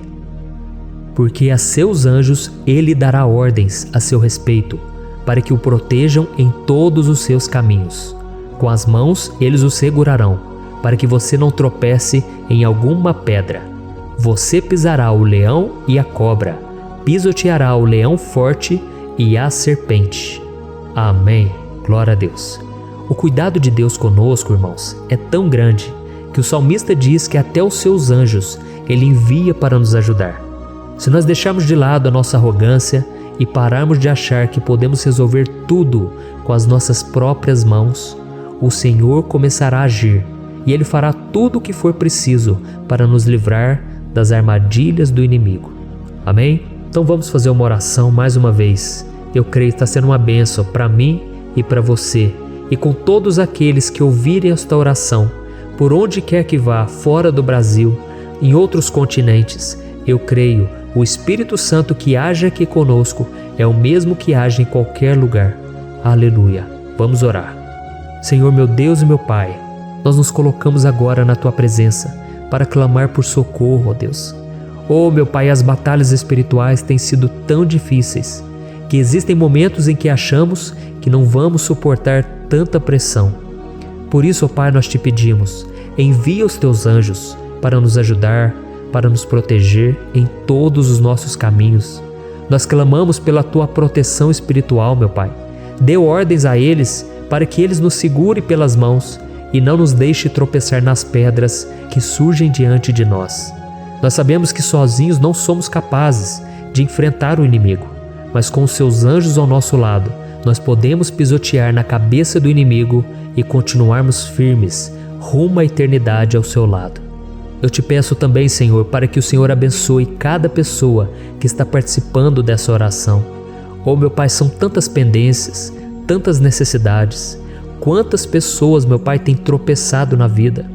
Porque a seus anjos ele dará ordens a seu respeito, para que o protejam em todos os seus caminhos. Com as mãos eles o segurarão, para que você não tropece em alguma pedra. Você pisará o leão e a cobra, pisoteará o leão forte e a serpente. Amém. Glória a Deus. O cuidado de Deus conosco, irmãos, é tão grande que o salmista diz que até os seus anjos ele envia para nos ajudar. Se nós deixarmos de lado a nossa arrogância e pararmos de achar que podemos resolver tudo com as nossas próprias mãos, o Senhor começará a agir e Ele fará tudo o que for preciso para nos livrar das armadilhas do inimigo. Amém? Então vamos fazer uma oração mais uma vez. Eu creio que está sendo uma bênção para mim e para você, e com todos aqueles que ouvirem esta oração, por onde quer que vá, fora do Brasil, em outros continentes. Eu creio, o Espírito Santo que age aqui conosco é o mesmo que age em qualquer lugar. Aleluia. Vamos orar. Senhor, meu Deus e meu Pai, nós nos colocamos agora na Tua presença para clamar por socorro, ó Deus. Oh, meu Pai, as batalhas espirituais têm sido tão difíceis que existem momentos em que achamos que não vamos suportar tanta pressão. Por isso, ó Pai, nós Te pedimos, envia os Teus anjos para nos ajudar, para nos proteger em todos os nossos caminhos. Nós clamamos pela Tua proteção espiritual, meu Pai. Dê ordens a eles para que eles nos segurem pelas mãos e não nos deixe tropeçar nas pedras que surgem diante de nós. Nós sabemos que sozinhos não somos capazes de enfrentar o inimigo, mas com os Seus anjos ao nosso lado, nós podemos pisotear na cabeça do inimigo e continuarmos firmes rumo à eternidade ao Seu lado. Eu Te peço também, Senhor, para que o Senhor abençoe cada pessoa que está participando dessa oração. Oh, meu Pai, são tantas pendências, tantas necessidades. Quantas pessoas, meu Pai, têm tropeçado na vida.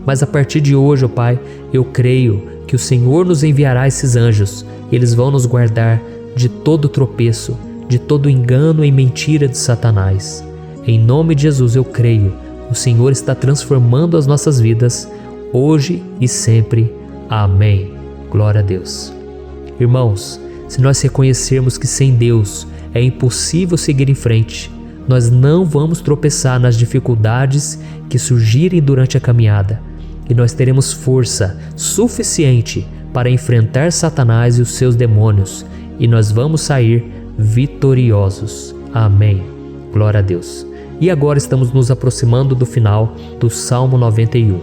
Mas a partir de hoje, ó Pai, eu creio que o Senhor nos enviará esses anjos e eles vão nos guardar de todo tropeço, de todo engano e mentira de Satanás. Em nome de Jesus eu creio, o Senhor está transformando as nossas vidas, hoje e sempre. Amém. Glória a Deus. Irmãos, se nós reconhecermos que sem Deus é impossível seguir em frente, nós não vamos tropeçar nas dificuldades que surgirem durante a caminhada, e nós teremos força suficiente para enfrentar Satanás e os seus demônios, e nós vamos sair vitoriosos. Amém. Glória a Deus. E agora estamos nos aproximando do final do Salmo 91.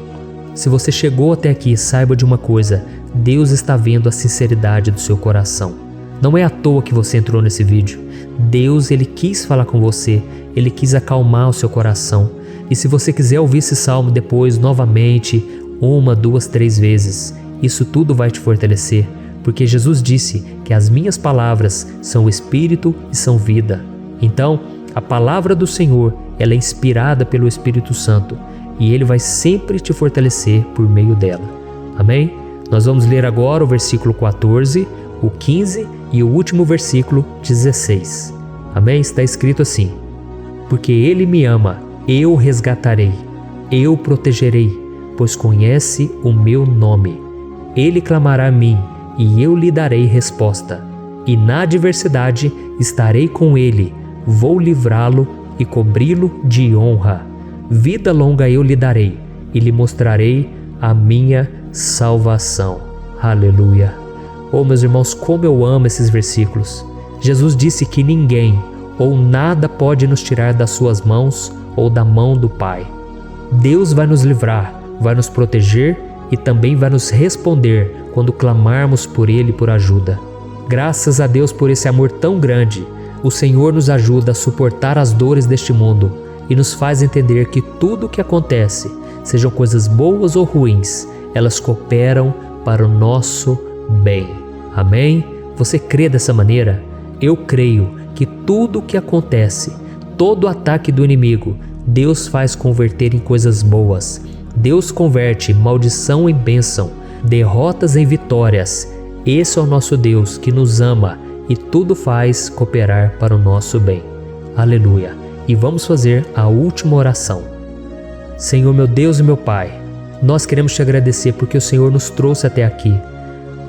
Se você chegou até aqui, saiba de uma coisa: Deus está vendo a sinceridade do seu coração. Não é à toa que você entrou nesse vídeo. Deus, Ele quis falar com você, Ele quis acalmar o seu coração. E se você quiser ouvir esse salmo depois, novamente, 1, 2, 3 vezes, isso tudo vai te fortalecer, porque Jesus disse que as minhas palavras são espírito e são vida. Então, a palavra do Senhor, ela é inspirada pelo Espírito Santo e Ele vai sempre te fortalecer por meio dela. Amém? Nós vamos ler agora o versículo 14, o 15 e o último versículo 16. Amém? Está escrito assim: porque Ele me ama, eu o resgatarei, eu o protegerei, pois conhece o meu nome. Ele clamará a mim e eu lhe darei resposta. E na adversidade estarei com ele, vou livrá-lo e cobri-lo de honra. Vida longa eu lhe darei e lhe mostrarei a minha salvação. Aleluia! Oh, meus irmãos, como eu amo esses versículos. Jesus disse que ninguém ou nada pode nos tirar das suas mãos ou da mão do Pai. Deus vai nos livrar, vai nos proteger e também vai nos responder quando clamarmos por Ele por ajuda. Graças a Deus por esse amor tão grande, o Senhor nos ajuda a suportar as dores deste mundo e nos faz entender que tudo o que acontece, sejam coisas boas ou ruins, elas cooperam para o nosso bem. Amém? Você crê dessa maneira? Eu creio que tudo o que acontece, todo ataque do inimigo, Deus faz converter em coisas boas. Deus converte maldição em bênção, derrotas em vitórias. Esse é o nosso Deus que nos ama e tudo faz cooperar para o nosso bem. Aleluia! E vamos fazer a última oração. Senhor, meu Deus e meu Pai, nós queremos te agradecer porque o Senhor nos trouxe até aqui.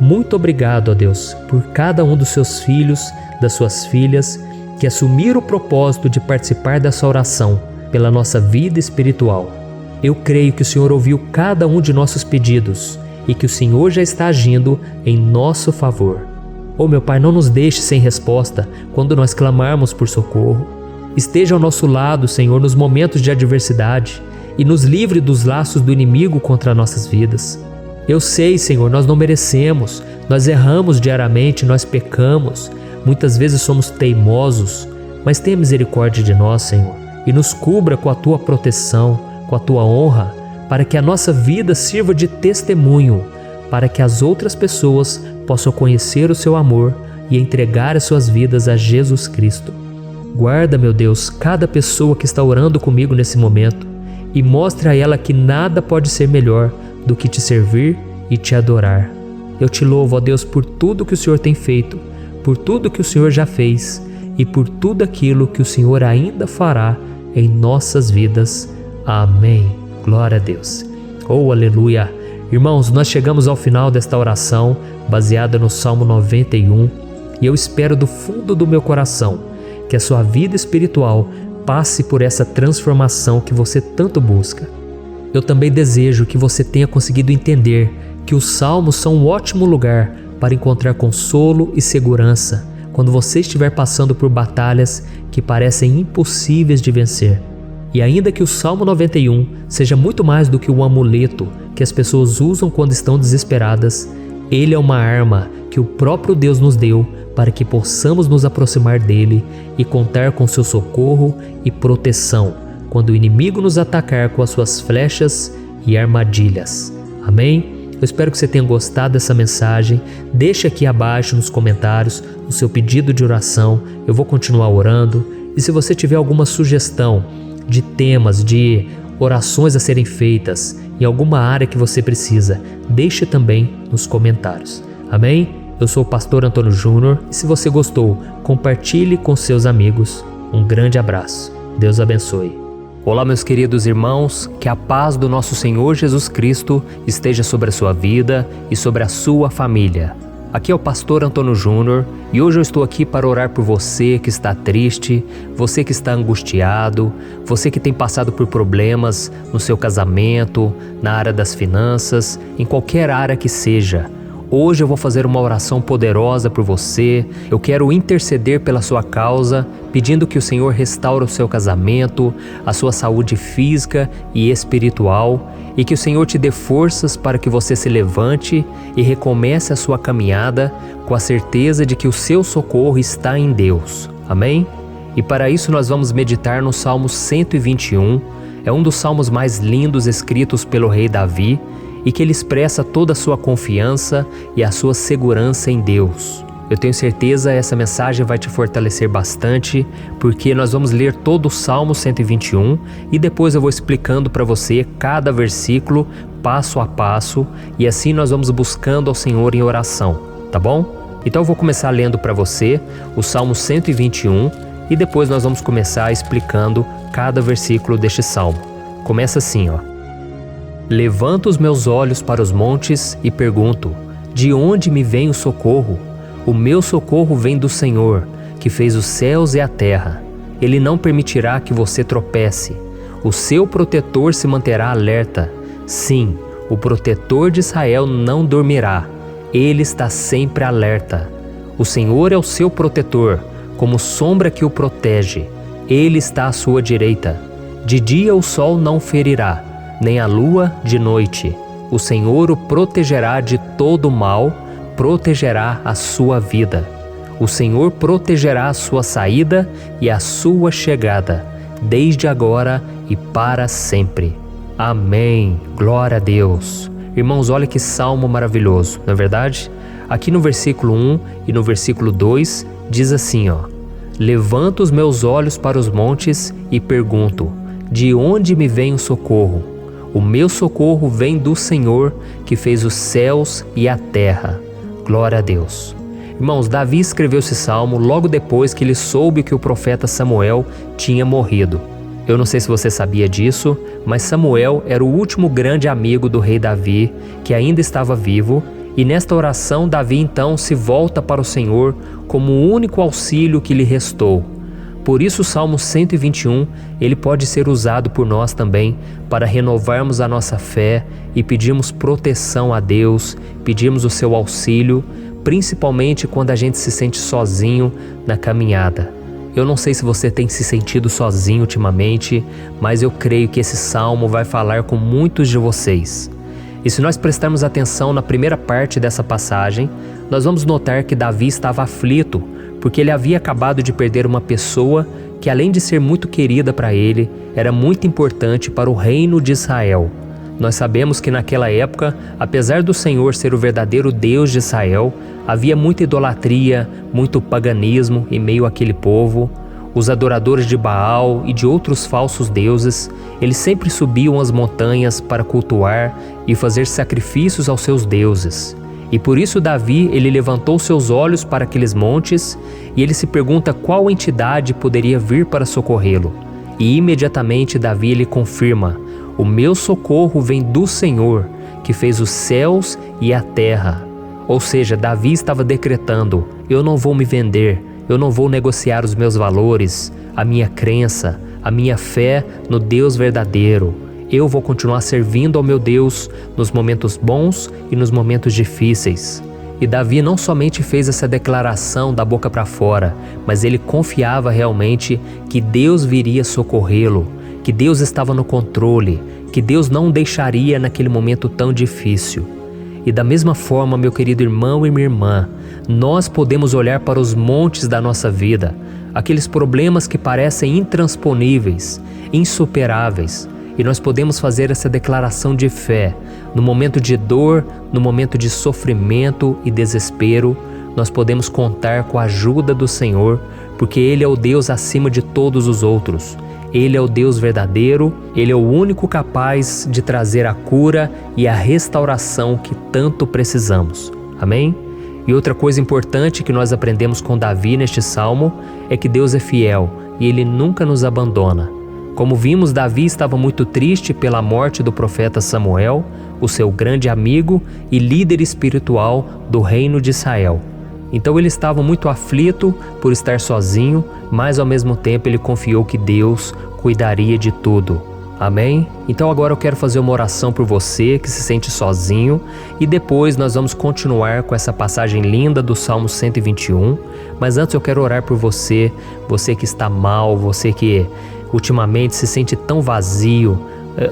Muito obrigado, ó Deus, por cada um dos seus filhos, das suas filhas, que assumiram o propósito de participar dessa oração pela nossa vida espiritual. Eu creio que o Senhor ouviu cada um de nossos pedidos e que o Senhor já está agindo em nosso favor. Oh, meu Pai, não nos deixe sem resposta quando nós clamarmos por socorro. Esteja ao nosso lado, Senhor, nos momentos de adversidade e nos livre dos laços do inimigo contra nossas vidas. Eu sei, Senhor, nós não merecemos, nós erramos diariamente, nós pecamos, muitas vezes somos teimosos, mas tenha misericórdia de nós, Senhor, e nos cubra com a Tua proteção, com a Tua honra, para que a nossa vida sirva de testemunho, para que as outras pessoas possam conhecer o Seu amor e entregar as suas vidas a Jesus Cristo. Guarda, meu Deus, cada pessoa que está orando comigo nesse momento e mostre a ela que nada pode ser melhor do que te servir e te adorar. Eu te louvo, ó Deus, por tudo que o Senhor tem feito, por tudo que o Senhor já fez e por tudo aquilo que o Senhor ainda fará em nossas vidas. Amém. Glória a Deus. Oh, aleluia. Irmãos, nós chegamos ao final desta oração baseada no Salmo 91 e eu espero do fundo do meu coração que a sua vida espiritual passe por essa transformação que você tanto busca. Eu também desejo que você tenha conseguido entender que os salmos são um ótimo lugar para encontrar consolo e segurança quando você estiver passando por batalhas que parecem impossíveis de vencer. E ainda que o Salmo 91 seja muito mais do que um amuleto que as pessoas usam quando estão desesperadas, ele é uma arma que o próprio Deus nos deu para que possamos nos aproximar dele e contar com seu socorro e proteção quando o inimigo nos atacar com as suas flechas e armadilhas. Amém? Eu espero que você tenha gostado dessa mensagem. Deixe aqui abaixo nos comentários o seu pedido de oração. Eu vou continuar orando. E se você tiver alguma sugestão de temas, de orações a serem feitas em alguma área que você precisa, deixe também nos comentários. Amém? Eu sou o pastor Antônio Júnior e se você gostou, compartilhe com seus amigos. Um grande abraço. Deus abençoe. Olá, meus queridos irmãos, que a paz do nosso Senhor Jesus Cristo esteja sobre a sua vida e sobre a sua família. Aqui é o pastor Antônio Júnior e hoje eu estou aqui para orar por você que está triste, você que está angustiado, você que tem passado por problemas no seu casamento, na área das finanças, em qualquer área que seja. Hoje eu vou fazer uma oração poderosa por você. Eu quero interceder pela sua causa, pedindo que o Senhor restaure o seu casamento, a sua saúde física e espiritual, e que o Senhor te dê forças para que você se levante e recomece a sua caminhada com a certeza de que o seu socorro está em Deus. Amém? E para isso nós vamos meditar no Salmo 121. É um dos salmos mais lindos escritos pelo rei Davi, e que ele expressa toda a sua confiança e a sua segurança em Deus. Eu tenho certeza essa mensagem vai te fortalecer bastante, porque nós vamos ler todo o Salmo 121 e depois eu vou explicando para você cada versículo, passo a passo, e assim nós vamos buscando ao Senhor em oração, tá bom? Então eu vou começar lendo para você o Salmo 121 e depois nós vamos começar explicando cada versículo deste salmo. Começa assim, ó. Levanto os meus olhos para os montes e pergunto: de onde me vem o socorro? O meu socorro vem do Senhor, que fez os céus e a terra. Ele não permitirá que você tropece. O seu protetor se manterá alerta. Sim, o protetor de Israel não dormirá. Ele está sempre alerta. O Senhor é o seu protetor, como sombra que o protege. Ele está à sua direita. De dia o sol não ferirá, nem a lua de noite. O Senhor o protegerá de todo mal, protegerá a sua vida. O Senhor protegerá a sua saída e a sua chegada, desde agora e para sempre. Amém. Glória a Deus. Irmãos, olha que salmo maravilhoso, não é verdade? Aqui no versículo 1 e no versículo 2 diz assim, ó: Levanto os meus olhos para os montes e pergunto: de onde me vem o socorro? O meu socorro vem do Senhor, que fez os céus e a terra. Glória a Deus. Irmãos, Davi escreveu esse salmo logo depois que ele soube que o profeta Samuel tinha morrido. Eu não sei se você sabia disso, mas Samuel era o último grande amigo do rei Davi, que ainda estava vivo, e nesta oração Davi então se volta para o Senhor como o único auxílio que lhe restou. Por isso o Salmo 121, ele pode ser usado por nós também para renovarmos a nossa fé e pedirmos proteção a Deus, pedirmos o seu auxílio, principalmente quando a gente se sente sozinho na caminhada. Eu não sei se você tem se sentido sozinho ultimamente, mas eu creio que esse salmo vai falar com muitos de vocês. E se nós prestarmos atenção na primeira parte dessa passagem, nós vamos notar que Davi estava aflito, porque ele havia acabado de perder uma pessoa que, além de ser muito querida para ele, era muito importante para o reino de Israel. Nós sabemos que naquela época, apesar do Senhor ser o verdadeiro Deus de Israel, havia muita idolatria, muito paganismo em meio àquele povo. Os adoradores de Baal e de outros falsos deuses, eles sempre subiam as montanhas para cultuar e fazer sacrifícios aos seus deuses. E por isso Davi, ele levantou seus olhos para aqueles montes e ele se pergunta qual entidade poderia vir para socorrê-lo. E imediatamente Davi ele confirma: o meu socorro vem do Senhor, que fez os céus e a terra. Ou seja, Davi estava decretando: eu não vou me vender, eu não vou negociar os meus valores, a minha crença, a minha fé no Deus verdadeiro. Eu vou continuar servindo ao meu Deus nos momentos bons e nos momentos difíceis. E Davi não somente fez essa declaração da boca para fora, mas ele confiava realmente que Deus viria socorrê-lo, que Deus estava no controle, que Deus não o deixaria naquele momento tão difícil. E da mesma forma, meu querido irmão e minha irmã, nós podemos olhar para os montes da nossa vida, aqueles problemas que parecem intransponíveis, insuperáveis, e nós podemos fazer essa declaração de fé. No momento de dor, no momento de sofrimento e desespero, nós podemos contar com a ajuda do Senhor, porque Ele é o Deus acima de todos os outros. Ele é o Deus verdadeiro, Ele é o único capaz de trazer a cura e a restauração que tanto precisamos. Amém? E outra coisa importante que nós aprendemos com Davi neste salmo é que Deus é fiel e Ele nunca nos abandona. Como vimos, Davi estava muito triste pela morte do profeta Samuel, o seu grande amigo e líder espiritual do reino de Israel. Então ele estava muito aflito por estar sozinho, mas ao mesmo tempo ele confiou que Deus cuidaria de tudo. Amém? Então agora eu quero fazer uma oração por você que se sente sozinho e depois nós vamos continuar com essa passagem linda do Salmo 121. Mas antes eu quero orar por você, você que está mal, você que ultimamente se sente tão vazio,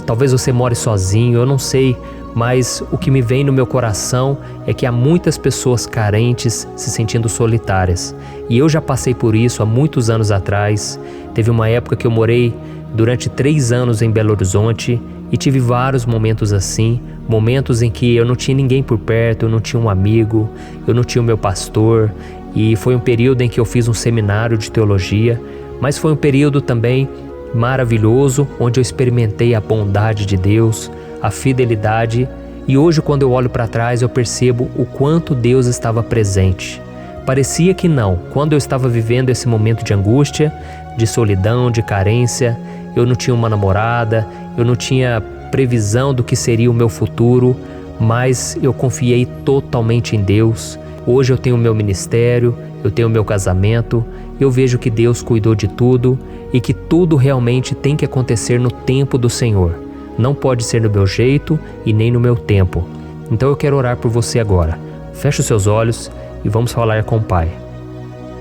talvez você more sozinho, eu não sei, mas o que me vem no meu coração é que há muitas pessoas carentes se sentindo solitárias. E eu já passei por isso há muitos anos atrás. Teve uma época que eu morei durante 3 anos em Belo Horizonte e tive vários momentos assim, momentos em que eu não tinha ninguém por perto, eu não tinha um amigo, eu não tinha o meu pastor, e foi um período em que eu fiz um seminário de teologia, mas foi um período também maravilhoso, onde eu experimentei a bondade de Deus, a fidelidade, e hoje quando eu olho para trás eu percebo o quanto Deus estava presente. Parecia que não, quando eu estava vivendo esse momento de angústia, de solidão, de carência, eu não tinha uma namorada, eu não tinha previsão do que seria o meu futuro, mas eu confiei totalmente em Deus. Hoje eu tenho o meu ministério, eu tenho o meu casamento, eu vejo que Deus cuidou de tudo e que tudo realmente tem que acontecer no tempo do Senhor. Não pode ser no meu jeito e nem no meu tempo. Então eu quero orar por você agora. Feche os seus olhos e vamos falar com o Pai.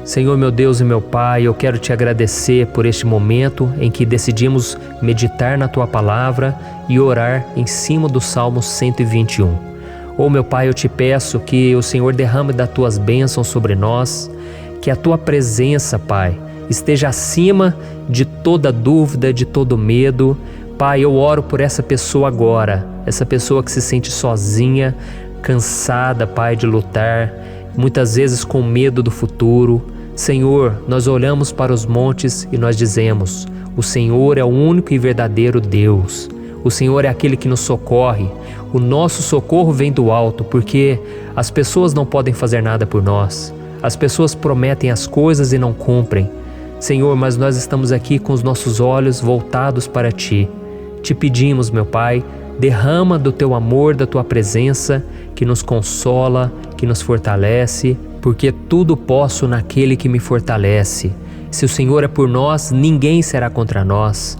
Senhor, meu Deus e meu Pai, eu quero te agradecer por este momento em que decidimos meditar na Tua Palavra e orar em cima do Salmo 121. Meu Pai, eu te peço que o Senhor derrame das Tuas bênçãos sobre nós, que a Tua presença, Pai, esteja acima de toda dúvida, de todo medo. Pai, eu oro por essa pessoa agora, essa pessoa que se sente sozinha, cansada, Pai, de lutar, muitas vezes com medo do futuro. Senhor, nós olhamos para os montes e nós dizemos: o Senhor é o único e verdadeiro Deus. O Senhor é aquele que nos socorre. O nosso socorro vem do alto, porque as pessoas não podem fazer nada por nós. As pessoas prometem as coisas e não cumprem. Senhor, mas nós estamos aqui com os nossos olhos voltados para Ti. Te pedimos, meu Pai, derrama do Teu amor, da Tua presença, que nos consola, que nos fortalece, porque tudo posso naquele que me fortalece. Se o Senhor é por nós, ninguém será contra nós.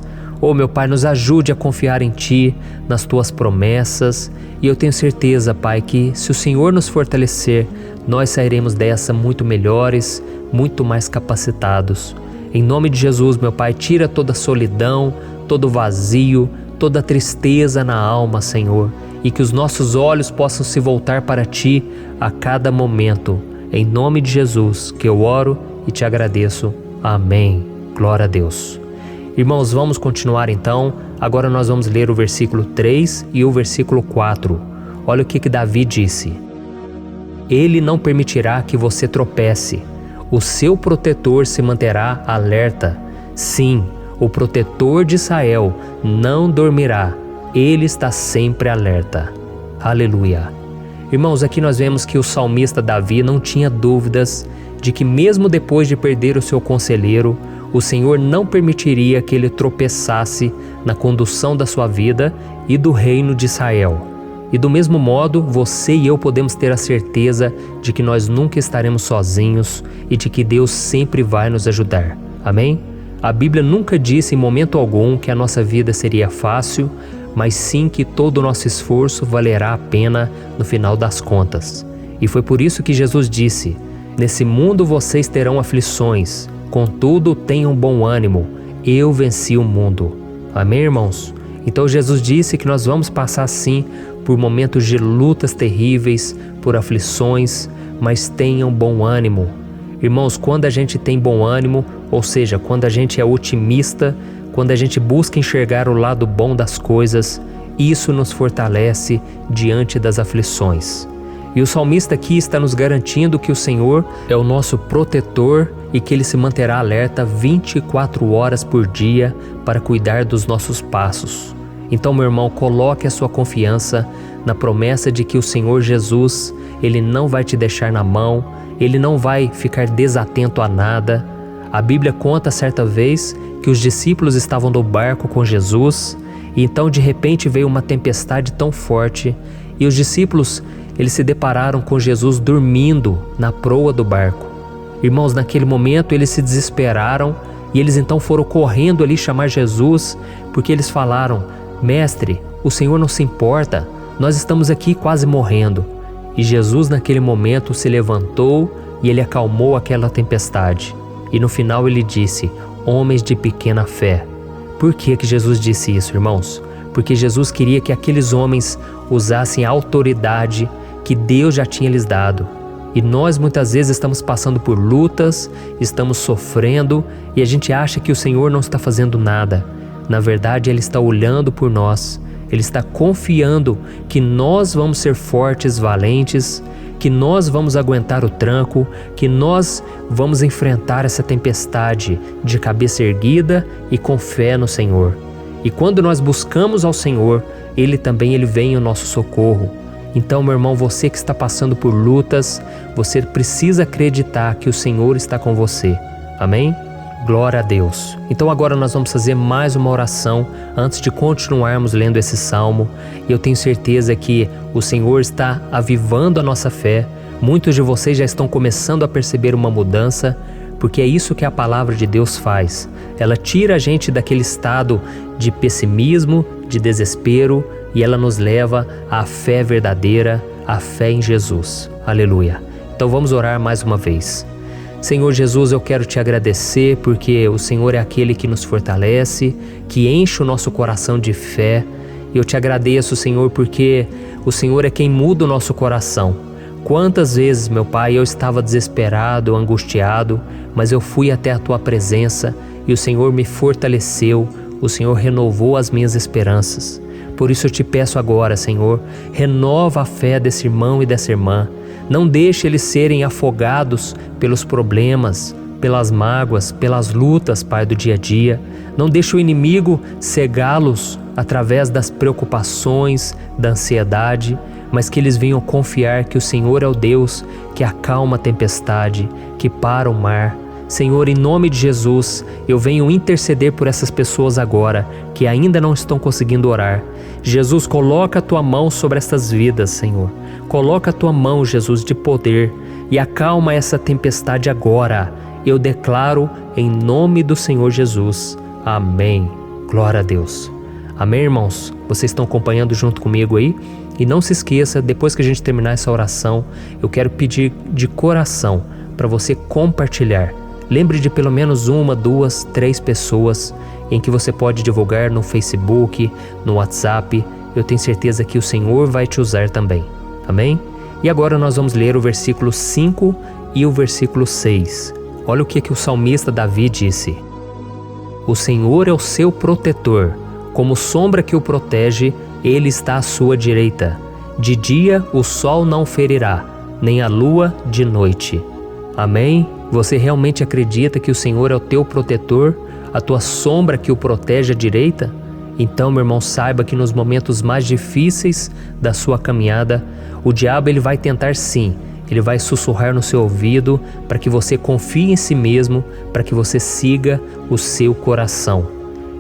Meu Pai, nos ajude a confiar em Ti, nas Tuas promessas, e eu tenho certeza, Pai, que se o Senhor nos fortalecer, nós sairemos dessa muito melhores, muito mais capacitados. Em nome de Jesus, meu Pai, tira toda a solidão, todo vazio, toda a tristeza na alma, Senhor, e que os nossos olhos possam se voltar para Ti a cada momento. Em nome de Jesus que eu oro e te agradeço. Amém. Glória a Deus. Irmãos, vamos continuar então. Agora nós vamos ler o versículo 3 e o versículo 4. Olha o que Davi disse: Ele não permitirá que você tropece. O seu protetor se manterá alerta. Sim, o protetor de Israel não dormirá. Ele está sempre alerta. Aleluia. Irmãos, aqui nós vemos que o salmista Davi não tinha dúvidas de que mesmo depois de perder o seu conselheiro, o Senhor não permitiria que ele tropeçasse na condução da sua vida e do reino de Israel. E do mesmo modo, você e eu podemos ter a certeza de que nós nunca estaremos sozinhos e de que Deus sempre vai nos ajudar. Amém? A Bíblia nunca disse em momento algum que a nossa vida seria fácil, mas sim que todo o nosso esforço valerá a pena no final das contas. E foi por isso que Jesus disse: Nesse mundo vocês terão aflições, contudo tenham bom ânimo, eu venci o mundo. Amém, irmãos? Então Jesus disse que nós vamos passar sim por momentos de lutas terríveis, por aflições, mas tenham bom ânimo. Irmãos, quando a gente tem bom ânimo, ou seja, quando a gente é otimista, quando a gente busca enxergar o lado bom das coisas, isso nos fortalece diante das aflições. E o salmista aqui está nos garantindo que o Senhor é o nosso protetor e que Ele se manterá alerta 24 horas por dia para cuidar dos nossos passos. Então, meu irmão, coloque a sua confiança na promessa de que o Senhor Jesus, Ele não vai te deixar na mão, Ele não vai ficar desatento a nada. A Bíblia conta certa vez que os discípulos estavam no barco com Jesus e então de repente veio uma tempestade tão forte e os discípulos eles se depararam com Jesus dormindo na proa do barco. Irmãos, naquele momento eles se desesperaram E eles então foram correndo ali chamar Jesus, porque eles falaram: Mestre, o Senhor não se importa, nós estamos aqui quase morrendo. E Jesus naquele momento se levantou e ele acalmou aquela tempestade. E no final ele disse: homens de pequena fé. Por que Jesus disse isso, irmãos? Porque Jesus queria que aqueles homens usassem a autoridade que Deus já tinha lhes dado. E nós muitas vezes estamos passando por lutas, estamos sofrendo e a gente acha que o Senhor não está fazendo nada. Na verdade, Ele está olhando por nós, Ele está confiando que nós vamos ser fortes, valentes, que nós vamos aguentar o tranco, que nós vamos enfrentar essa tempestade de cabeça erguida e com fé no Senhor. E quando nós buscamos ao Senhor, Ele vem ao nosso socorro. Então, meu irmão, você que está passando por lutas, você precisa acreditar que o Senhor está com você. Amém? Glória a Deus. Então agora nós vamos fazer mais uma oração antes de continuarmos lendo esse salmo. E eu tenho certeza que o Senhor está avivando a nossa fé. Muitos de vocês já estão começando a perceber uma mudança, porque é isso que a palavra de Deus faz. Ela tira a gente daquele estado de pessimismo, de desespero, e ela nos leva à fé verdadeira, à fé em Jesus. Aleluia. Então vamos orar mais uma vez. Senhor Jesus, eu quero te agradecer porque o Senhor é aquele que nos fortalece, que enche o nosso coração de fé. E eu te agradeço, Senhor, porque o Senhor é quem muda o nosso coração. Quantas vezes, meu Pai, eu estava desesperado, angustiado, mas eu fui até a Tua presença e o Senhor me fortaleceu, o Senhor renovou as minhas esperanças. Por isso eu te peço agora, Senhor, renova a fé desse irmão e dessa irmã. Não deixe eles serem afogados pelos problemas, pelas mágoas, pelas lutas, Pai, do dia a dia. Não deixe o inimigo cegá-los através das preocupações, da ansiedade, mas que eles venham confiar que o Senhor é o Deus que acalma a tempestade, que para o mar. Senhor, em nome de Jesus, eu venho interceder por essas pessoas agora que ainda não estão conseguindo orar. Jesus, coloca a Tua mão sobre estas vidas, Senhor. Coloca a Tua mão, Jesus, de poder e acalma essa tempestade agora. Eu declaro em nome do Senhor Jesus. Amém. Glória a Deus. Amém, irmãos? Vocês estão acompanhando junto comigo aí? E não se esqueça, depois que a gente terminar essa oração, eu quero pedir de coração para você compartilhar. Lembre de pelo menos 1, 2, 3 pessoas em que você pode divulgar no Facebook, no WhatsApp. Eu tenho certeza que o Senhor vai te usar também. Amém? E agora nós vamos ler o versículo 5 e o versículo 6. Olha o que o salmista Davi disse. O Senhor é o seu protetor, como sombra que o protege, Ele está à sua direita. De dia o sol não ferirá, nem a lua de noite. Amém? Você realmente acredita que o Senhor é o teu protetor, a tua sombra que o protege à direita? Então, meu irmão, saiba que nos momentos mais difíceis da sua caminhada, o diabo ele vai tentar sim, ele vai sussurrar no seu ouvido para que você confie em si mesmo, para que você siga o seu coração.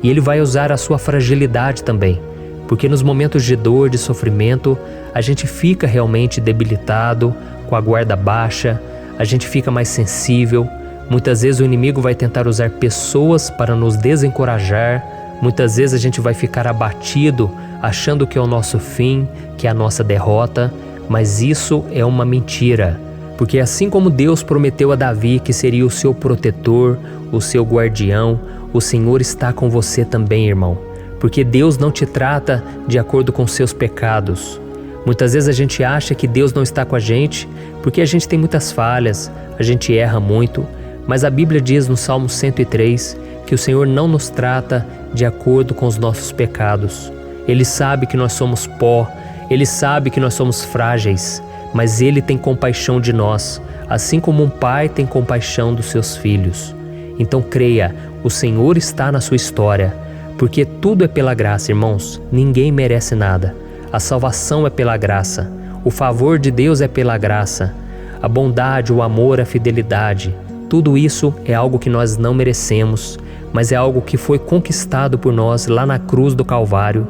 E ele vai usar a sua fragilidade também, porque nos momentos de dor, de sofrimento, a gente fica realmente debilitado, com a guarda baixa, a gente fica mais sensível. Muitas vezes o inimigo vai tentar usar pessoas para nos desencorajar. Muitas vezes a gente vai ficar abatido, achando que é o nosso fim, que é a nossa derrota. Mas isso é uma mentira. Porque assim como Deus prometeu a Davi que seria o seu protetor, o seu guardião, o Senhor está com você também, irmão. Porque Deus não te trata de acordo com seus pecados. Muitas vezes a gente acha que Deus não está com a gente porque a gente tem muitas falhas, a gente erra muito, mas a Bíblia diz no Salmo 103 que o Senhor não nos trata de acordo com os nossos pecados. Ele sabe que nós somos pó, Ele sabe que nós somos frágeis, mas Ele tem compaixão de nós, assim como um pai tem compaixão dos seus filhos. Então creia, o Senhor está na sua história, porque tudo é pela graça, irmãos, ninguém merece nada. A salvação é pela graça, o favor de Deus é pela graça, a bondade, o amor, a fidelidade, tudo isso é algo que nós não merecemos, mas é algo que foi conquistado por nós lá na cruz do Calvário,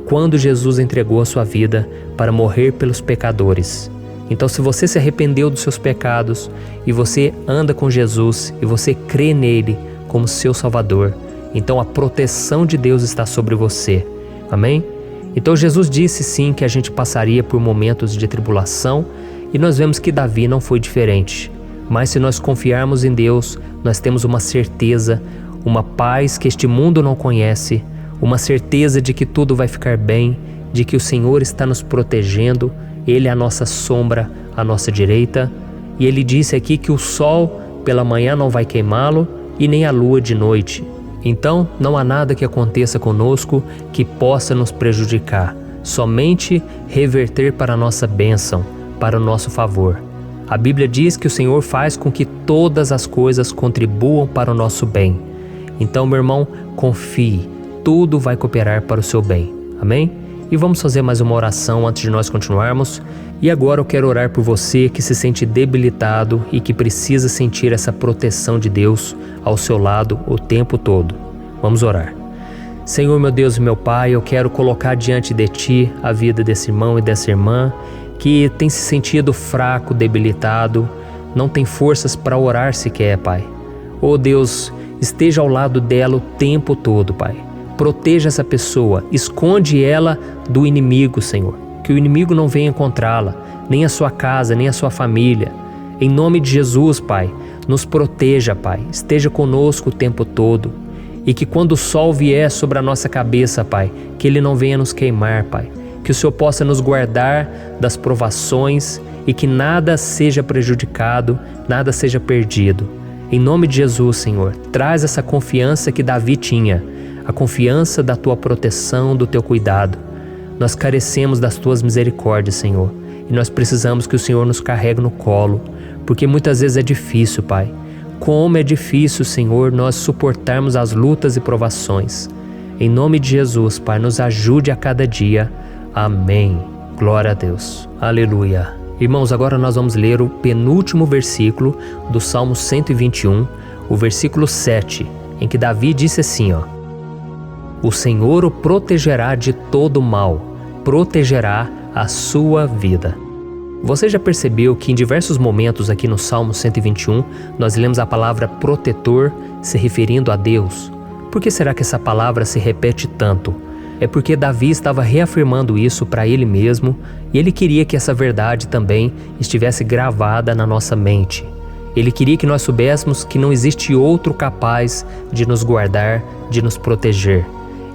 quando Jesus entregou a sua vida para morrer pelos pecadores. Então, se você se arrependeu dos seus pecados e você anda com Jesus e você crê nele como seu Salvador. Então a proteção de Deus está sobre você. Amém? Então Jesus disse sim que a gente passaria por momentos de tribulação e nós vemos que Davi não foi diferente. Mas se nós confiarmos em Deus, nós temos uma certeza, uma paz que este mundo não conhece, uma certeza de que tudo vai ficar bem, de que o Senhor está nos protegendo, Ele é a nossa sombra, à nossa direita. E Ele disse aqui que o sol pela manhã não vai queimá-lo e nem a lua de noite. Então não há nada que aconteça conosco que possa nos prejudicar, somente reverter para a nossa bênção, para o nosso favor. A Bíblia diz que o Senhor faz com que todas as coisas contribuam para o nosso bem. Então, meu irmão, confie, tudo vai cooperar para o seu bem. Amém? E vamos fazer mais uma oração antes de nós continuarmos. E agora eu quero orar por você que se sente debilitado e que precisa sentir essa proteção de Deus ao seu lado o tempo todo. Vamos orar. Senhor, meu Deus e meu Pai, eu quero colocar diante de Ti a vida desse irmão e dessa irmã que tem se sentido fraco, debilitado, não tem forças para orar sequer, Pai. Oh Deus, esteja ao lado dela o tempo todo, Pai. Proteja essa pessoa, esconde ela do inimigo, Senhor. Que o inimigo não venha encontrá-la, nem a sua casa, nem a sua família. Em nome de Jesus, Pai, nos proteja, Pai. Esteja conosco o tempo todo. E que quando o sol vier sobre a nossa cabeça, Pai, que ele não venha nos queimar, Pai. Que o Senhor possa nos guardar das provações e que nada seja prejudicado, nada seja perdido. Em nome de Jesus, Senhor, traz essa confiança que Davi tinha, a confiança da Tua proteção, do Teu cuidado. Nós carecemos das Tuas misericórdias, Senhor, e nós precisamos que o Senhor nos carregue no colo, porque muitas vezes é difícil, Pai. Como é difícil, Senhor, nós suportarmos as lutas e provações. Em nome de Jesus, Pai, nos ajude a cada dia. Amém. Glória a Deus. Aleluia. Irmãos, agora nós vamos ler o penúltimo versículo do Salmo 121, o versículo 7, em que Davi disse assim, ó: O Senhor o protegerá de todo mal, protegerá a sua vida. Você já percebeu que em diversos momentos aqui no Salmo 121, nós lemos a palavra protetor se referindo a Deus? Por que será que essa palavra se repete tanto? É porque Davi estava reafirmando isso para ele mesmo e ele queria que essa verdade também estivesse gravada na nossa mente. Ele queria que nós soubéssemos que não existe outro capaz de nos guardar, de nos proteger.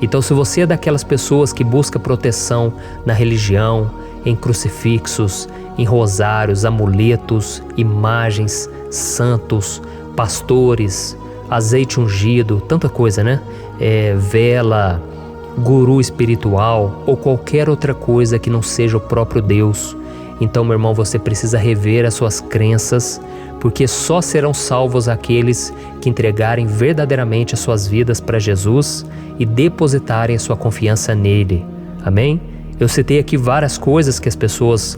Então, se você é daquelas pessoas que busca proteção na religião, em crucifixos, em rosários, amuletos, imagens, santos, pastores, azeite ungido, tanta coisa, né? Vela, guru espiritual ou qualquer outra coisa que não seja o próprio Deus. Então, meu irmão, você precisa rever as suas crenças, porque só serão salvos aqueles que entregarem verdadeiramente as suas vidas para Jesus e depositarem a sua confiança nele. Amém? Eu citei aqui várias coisas que as pessoas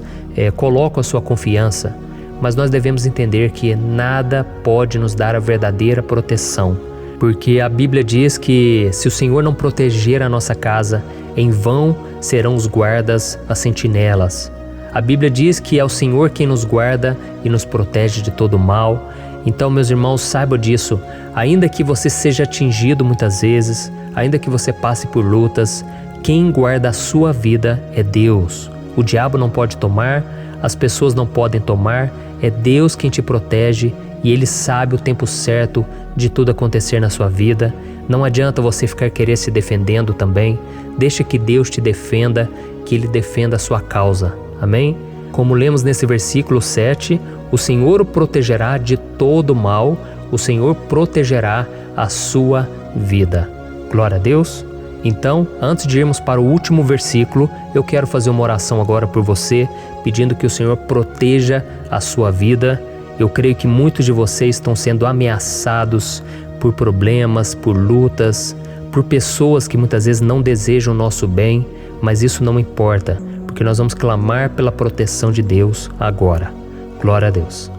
colocam a sua confiança, mas nós devemos entender que nada pode nos dar a verdadeira proteção, porque a Bíblia diz que se o Senhor não proteger a nossa casa, em vão serão os guardas, as sentinelas. A Bíblia diz que é o Senhor quem nos guarda e nos protege de todo mal. Então, meus irmãos, saibam disso. Ainda que você seja atingido muitas vezes, ainda que você passe por lutas, quem guarda a sua vida é Deus. O diabo não pode tomar, as pessoas não podem tomar, é Deus quem te protege e Ele sabe o tempo certo de tudo acontecer na sua vida. Não adianta você ficar querer se defendendo também. Deixa que Deus te defenda, que Ele defenda a sua causa. Amém? Como lemos nesse versículo 7, o Senhor o protegerá de todo mal, o Senhor protegerá a sua vida. Glória a Deus. Então, antes de irmos para o último versículo, eu quero fazer uma oração agora por você, pedindo que o Senhor proteja a sua vida. Eu creio que muitos de vocês estão sendo ameaçados por problemas, por lutas, por pessoas que muitas vezes não desejam o nosso bem, mas isso não importa, porque nós vamos clamar pela proteção de Deus agora. Glória a Deus.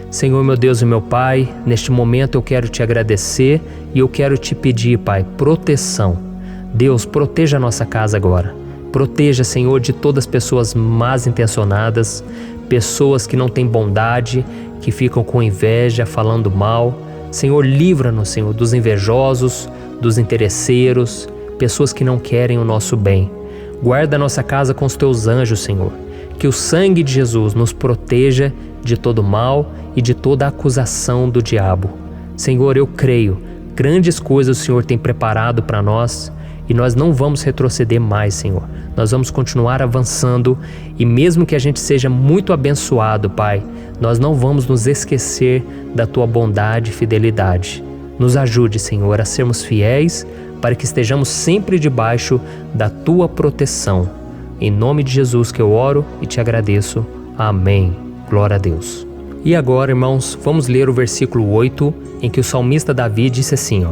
Senhor, meu Deus e meu Pai, neste momento eu quero te agradecer e eu quero te pedir, Pai, proteção. Deus, proteja a nossa casa agora. Proteja, Senhor, de todas as pessoas más intencionadas, pessoas que não têm bondade, que ficam com inveja, falando mal. Senhor, livra-nos, Senhor, dos invejosos, dos interesseiros, pessoas que não querem o nosso bem. Guarda a nossa casa com os teus anjos, Senhor. Que o sangue de Jesus nos proteja de todo mal e de toda acusação do diabo. Senhor, eu creio, grandes coisas o Senhor tem preparado para nós e nós não vamos retroceder mais, Senhor. Nós vamos continuar avançando e mesmo que a gente seja muito abençoado, Pai, nós não vamos nos esquecer da Tua bondade e fidelidade. Nos ajude, Senhor, a sermos fiéis para que estejamos sempre debaixo da Tua proteção. Em nome de Jesus que eu oro e te agradeço. Amém. Glória a Deus. E agora, irmãos, vamos ler o versículo 8, em que o salmista Davi disse assim,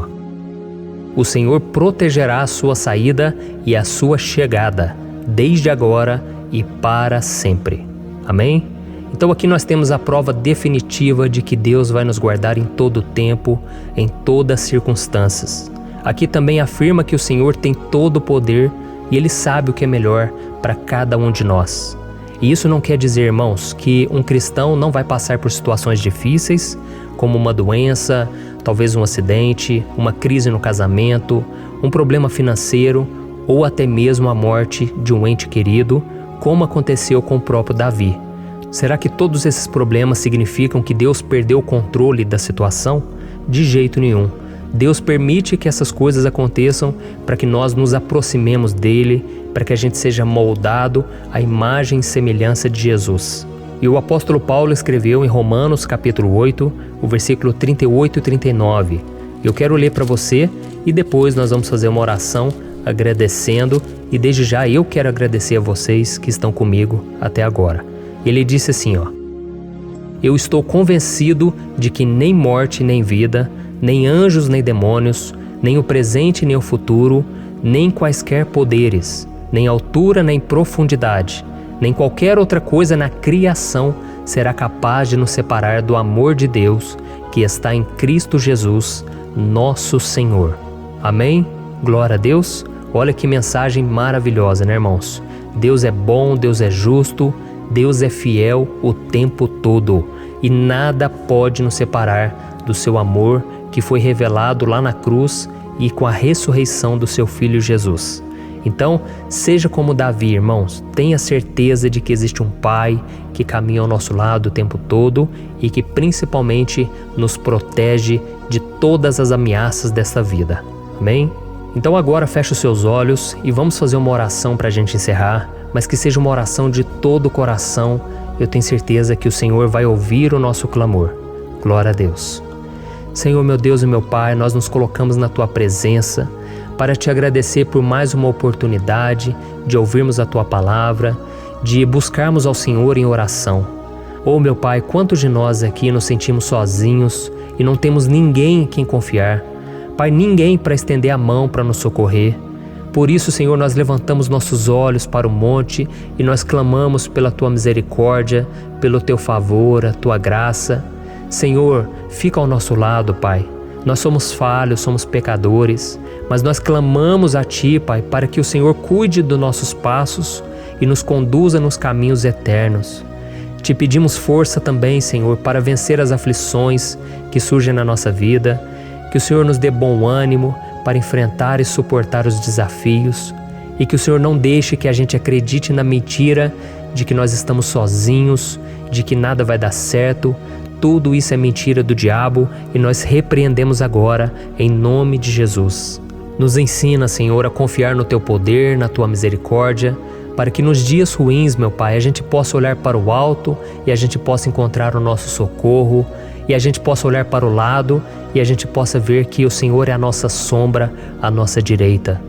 O Senhor protegerá a sua saída e a sua chegada, desde agora e para sempre. Amém? Então aqui nós temos a prova definitiva de que Deus vai nos guardar em todo o tempo, em todas as circunstâncias. Aqui também afirma que o Senhor tem todo o poder e Ele sabe o que é melhor para cada um de nós. E isso não quer dizer, irmãos, que um cristão não vai passar por situações difíceis, como uma doença, talvez um acidente, uma crise no casamento, um problema financeiro ou até mesmo a morte de um ente querido, como aconteceu com o próprio Davi. Será que todos esses problemas significam que Deus perdeu o controle da situação? De jeito nenhum. Deus permite que essas coisas aconteçam para que nós nos aproximemos dele, para que a gente seja moldado à imagem e semelhança de Jesus. E o apóstolo Paulo escreveu em Romanos capítulo 8, o versículo 38 e 39. Eu quero ler para você e depois nós vamos fazer uma oração agradecendo, e desde já eu quero agradecer a vocês que estão comigo até agora. Ele disse assim, Eu estou convencido de que nem morte nem vida, nem anjos nem demônios, nem o presente nem o futuro, nem quaisquer poderes, nem altura nem profundidade, nem qualquer outra coisa na criação será capaz de nos separar do amor de Deus que está em Cristo Jesus, nosso Senhor. Amém? Glória a Deus. Olha que mensagem maravilhosa, né, irmãos? Deus é bom, Deus é justo, Deus é fiel o tempo todo e nada pode nos separar do seu amor que foi revelado lá na cruz e com a ressurreição do seu Filho Jesus. Então, seja como Davi, irmãos, tenha certeza de que existe um Pai que caminha ao nosso lado o tempo todo e que principalmente nos protege de todas as ameaças desta vida. Amém? Então agora feche os seus olhos e vamos fazer uma oração para a gente encerrar, mas que seja uma oração de todo o coração. Eu tenho certeza que o Senhor vai ouvir o nosso clamor. Glória a Deus. Senhor, meu Deus e meu Pai, nós nos colocamos na Tua presença para Te agradecer por mais uma oportunidade de ouvirmos a Tua palavra, de buscarmos ao Senhor em oração. Oh, meu Pai, quantos de nós aqui nos sentimos sozinhos e não temos ninguém em quem confiar. Pai, ninguém para estender a mão para nos socorrer. Por isso, Senhor, nós levantamos nossos olhos para o monte e nós clamamos pela Tua misericórdia, pelo Teu favor, a Tua graça. Senhor, fica ao nosso lado, Pai. Nós somos falhos, somos pecadores, mas nós clamamos a Ti, Pai, para que o Senhor cuide dos nossos passos e nos conduza nos caminhos eternos. Te pedimos força também, Senhor, para vencer as aflições que surgem na nossa vida, que o Senhor nos dê bom ânimo para enfrentar e suportar os desafios e que o Senhor não deixe que a gente acredite na mentira de que nós estamos sozinhos, de que nada vai dar certo. Tudo isso é mentira do diabo e nós repreendemos agora em nome de Jesus. Nos ensina, Senhor, a confiar no Teu poder, na Tua misericórdia, para que nos dias ruins, meu Pai, a gente possa olhar para o alto e a gente possa encontrar o nosso socorro, e a gente possa olhar para o lado e a gente possa ver que o Senhor é a nossa sombra, a nossa direita.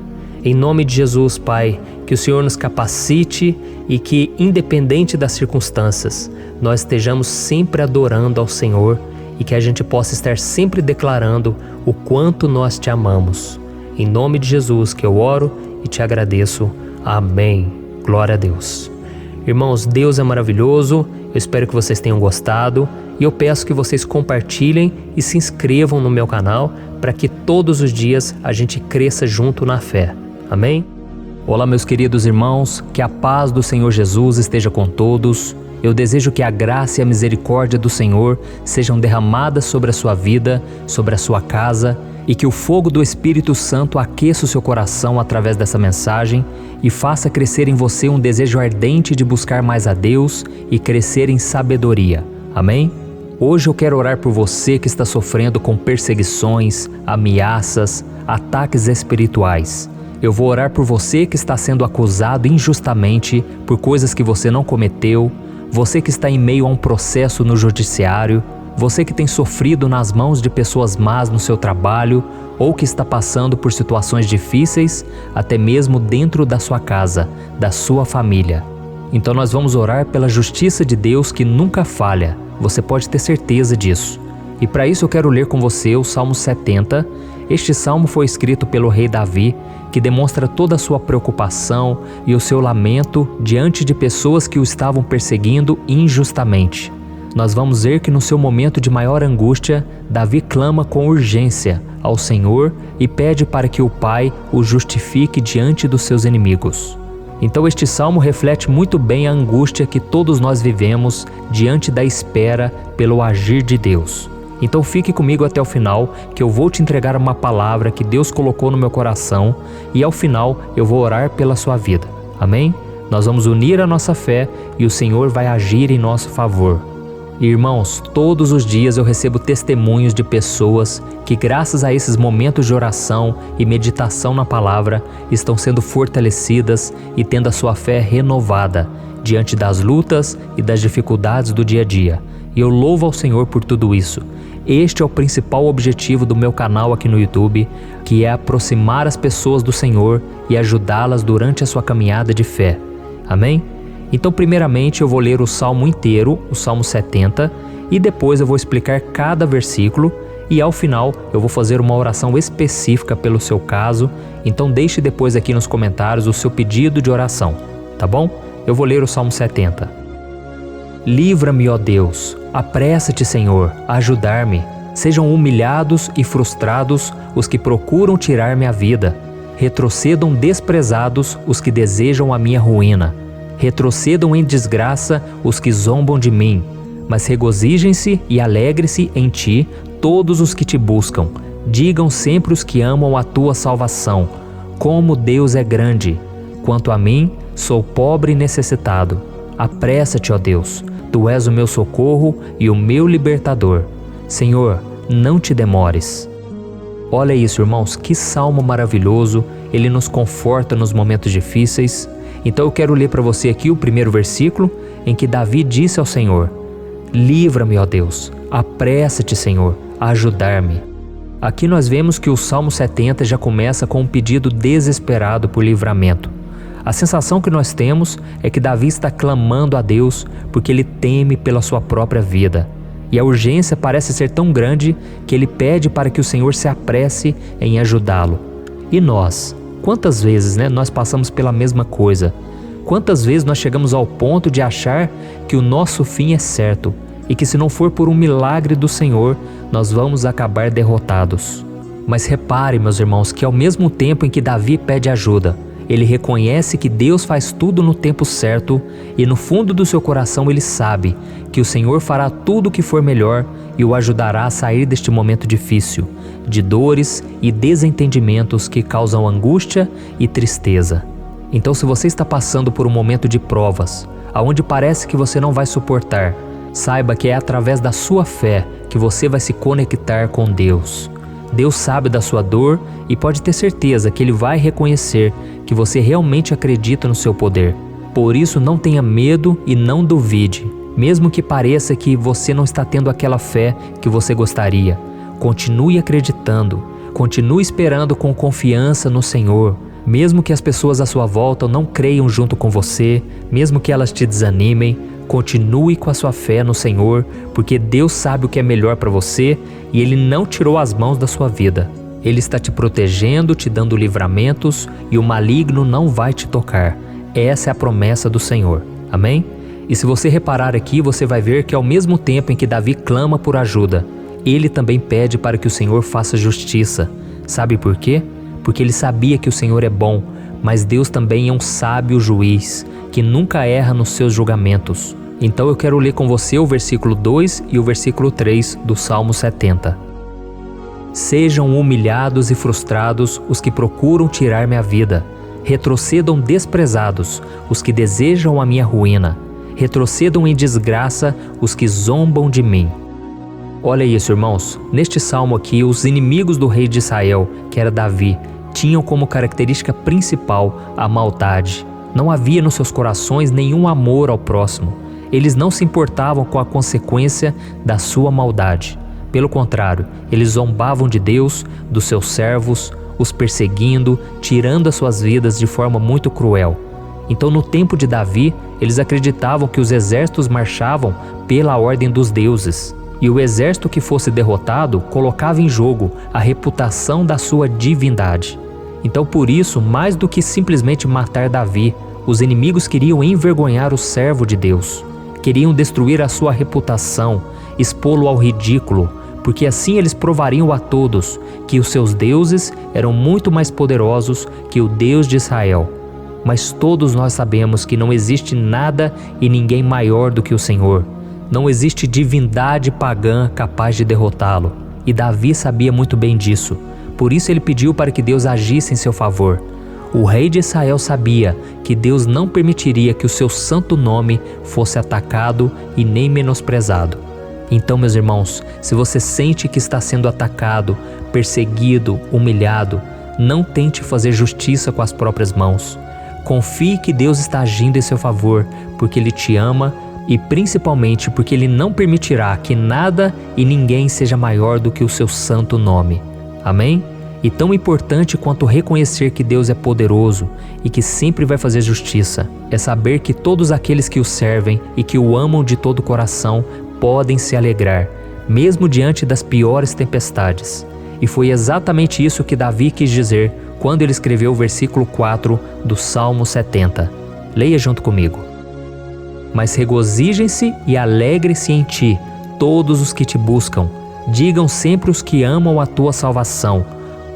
Em nome de Jesus, Pai, que o Senhor nos capacite e que, independente das circunstâncias, nós estejamos sempre adorando ao Senhor e que a gente possa estar sempre declarando o quanto nós Te amamos. Em nome de Jesus que eu oro e Te agradeço. Amém. Glória a Deus. Irmãos, Deus é maravilhoso. Eu espero que vocês tenham gostado e eu peço que vocês compartilhem e se inscrevam no meu canal para que todos os dias a gente cresça junto na fé. Amém? Olá, meus queridos irmãos, que a paz do Senhor Jesus esteja com todos. Eu desejo que a graça e a misericórdia do Senhor sejam derramadas sobre a sua vida, sobre a sua casa, e que o fogo do Espírito Santo aqueça o seu coração através dessa mensagem e faça crescer em você um desejo ardente de buscar mais a Deus e crescer em sabedoria. Amém? Hoje eu quero orar por você que está sofrendo com perseguições, ameaças, ataques espirituais. Eu vou orar por você que está sendo acusado injustamente por coisas que você não cometeu, você que está em meio a um processo no judiciário, você que tem sofrido nas mãos de pessoas más no seu trabalho ou que está passando por situações difíceis, até mesmo dentro da sua casa, da sua família. Então nós vamos orar pela justiça de Deus que nunca falha, você pode ter certeza disso. E para isso eu quero ler com você o Salmo 70. Este salmo foi escrito pelo rei Davi, que demonstra toda a sua preocupação e o seu lamento diante de pessoas que o estavam perseguindo injustamente. Nós vamos ver que no seu momento de maior angústia, Davi clama com urgência ao Senhor e pede para que o Pai o justifique diante dos seus inimigos. Então este salmo reflete muito bem a angústia que todos nós vivemos diante da espera pelo agir de Deus. Então fique comigo até o final, que eu vou te entregar uma palavra que Deus colocou no meu coração e ao final eu vou orar pela sua vida. Amém? Nós vamos unir a nossa fé e o Senhor vai agir em nosso favor. Irmãos, todos os dias eu recebo testemunhos de pessoas que, graças a esses momentos de oração e meditação na palavra, estão sendo fortalecidas e tendo a sua fé renovada diante das lutas e das dificuldades do dia a dia. E eu louvo ao Senhor por tudo isso. Este é o principal objetivo do meu canal aqui no YouTube, que é aproximar as pessoas do Senhor e ajudá-las durante a sua caminhada de fé. Amém? Então, primeiramente, eu vou ler o Salmo inteiro, o Salmo 70, e depois eu vou explicar cada versículo e ao final eu vou fazer uma oração específica pelo seu caso. Então deixe depois aqui nos comentários o seu pedido de oração, tá bom? Eu vou ler o Salmo 70. Livra-me, ó Deus, apressa-te, Senhor, a ajudar-me. Sejam humilhados e frustrados os que procuram tirar-me a vida. Retrocedam desprezados os que desejam a minha ruína. Retrocedam em desgraça os que zombam de mim, mas regozijem-se e alegre-se em ti todos os que te buscam. Digam sempre os que amam a tua salvação, como Deus é grande. Quanto a mim, sou pobre e necessitado. Apressa-te, ó Deus, tu és o meu socorro e o meu libertador. Senhor, não te demores. Olha isso, irmãos, que salmo maravilhoso, ele nos conforta nos momentos difíceis. Então eu quero ler para você aqui o primeiro versículo, em que Davi disse ao Senhor: livra-me, ó Deus, apressa-te, Senhor, a ajudar-me. Aqui nós vemos que o Salmo 70 já começa com um pedido desesperado por livramento. A sensação que nós temos é que Davi está clamando a Deus porque ele teme pela sua própria vida. E a urgência parece ser tão grande que ele pede para que o Senhor se apresse em ajudá-lo. E nós? Quantas vezes nós passamos pela mesma coisa? Quantas vezes nós chegamos ao ponto de achar que o nosso fim é certo e que se não for por um milagre do Senhor, nós vamos acabar derrotados? Mas repare, meus irmãos, que ao mesmo tempo em que Davi pede ajuda, ele reconhece que Deus faz tudo no tempo certo e no fundo do seu coração ele sabe que o Senhor fará tudo o que for melhor e o ajudará a sair deste momento difícil, de dores e desentendimentos que causam angústia e tristeza. Então, se você está passando por um momento de provas, aonde parece que você não vai suportar, saiba que é através da sua fé que você vai se conectar com Deus. Deus sabe da sua dor e pode ter certeza que Ele vai reconhecer que você realmente acredita no seu poder. Por isso, não tenha medo e não duvide, mesmo que pareça que você não está tendo aquela fé que você gostaria. Continue acreditando, continue esperando com confiança no Senhor. Mesmo que as pessoas à sua volta não creiam junto com você, mesmo que elas te desanimem, continue com a sua fé no Senhor, porque Deus sabe o que é melhor para você e Ele não tirou as mãos da sua vida. Ele está te protegendo, te dando livramentos e o maligno não vai te tocar. Essa é a promessa do Senhor. Amém? E se você reparar aqui, você vai ver que ao mesmo tempo em que Davi clama por ajuda, ele também pede para que o Senhor faça justiça. Sabe por quê? Porque ele sabia que o Senhor é bom, mas Deus também é um sábio juiz, que nunca erra nos seus julgamentos. Então eu quero ler com você o versículo 2 e o versículo 3 do Salmo 70. Sejam humilhados e frustrados os que procuram tirar minha vida. Retrocedam desprezados os que desejam a minha ruína. Retrocedam em desgraça os que zombam de mim. Olha isso, irmãos. Neste salmo aqui, os inimigos do rei de Israel, que era Davi, tinham como característica principal a maldade. Não havia nos seus corações nenhum amor ao próximo. Eles não se importavam com a consequência da sua maldade. Pelo contrário, eles zombavam de Deus, dos seus servos, os perseguindo, tirando as suas vidas de forma muito cruel. Então, no tempo de Davi, eles acreditavam que os exércitos marchavam pela ordem dos deuses. E o exército que fosse derrotado colocava em jogo a reputação da sua divindade. Então, por isso, mais do que simplesmente matar Davi, os inimigos queriam envergonhar o servo de Deus. Queriam destruir a sua reputação, expô-lo ao ridículo, porque assim eles provariam a todos que os seus deuses eram muito mais poderosos que o Deus de Israel. Mas todos nós sabemos que não existe nada e ninguém maior do que o Senhor. Não existe divindade pagã capaz de derrotá-lo. E Davi sabia muito bem disso. Por isso ele pediu para que Deus agisse em seu favor. O rei de Israel sabia que Deus não permitiria que o seu santo nome fosse atacado e nem menosprezado. Então, meus irmãos, se você sente que está sendo atacado, perseguido, humilhado, não tente fazer justiça com as próprias mãos. Confie que Deus está agindo em seu favor, porque Ele te ama e principalmente porque Ele não permitirá que nada e ninguém seja maior do que o seu santo nome. Amém? E tão importante quanto reconhecer que Deus é poderoso e que sempre vai fazer justiça, é saber que todos aqueles que o servem e que o amam de todo o coração podem se alegrar, mesmo diante das piores tempestades. E foi exatamente isso que Davi quis dizer quando ele escreveu o versículo 4 do Salmo 70. Leia junto comigo. Mas regozijem-se e alegrem-se em ti, todos os que te buscam. Digam sempre os que amam a tua salvação,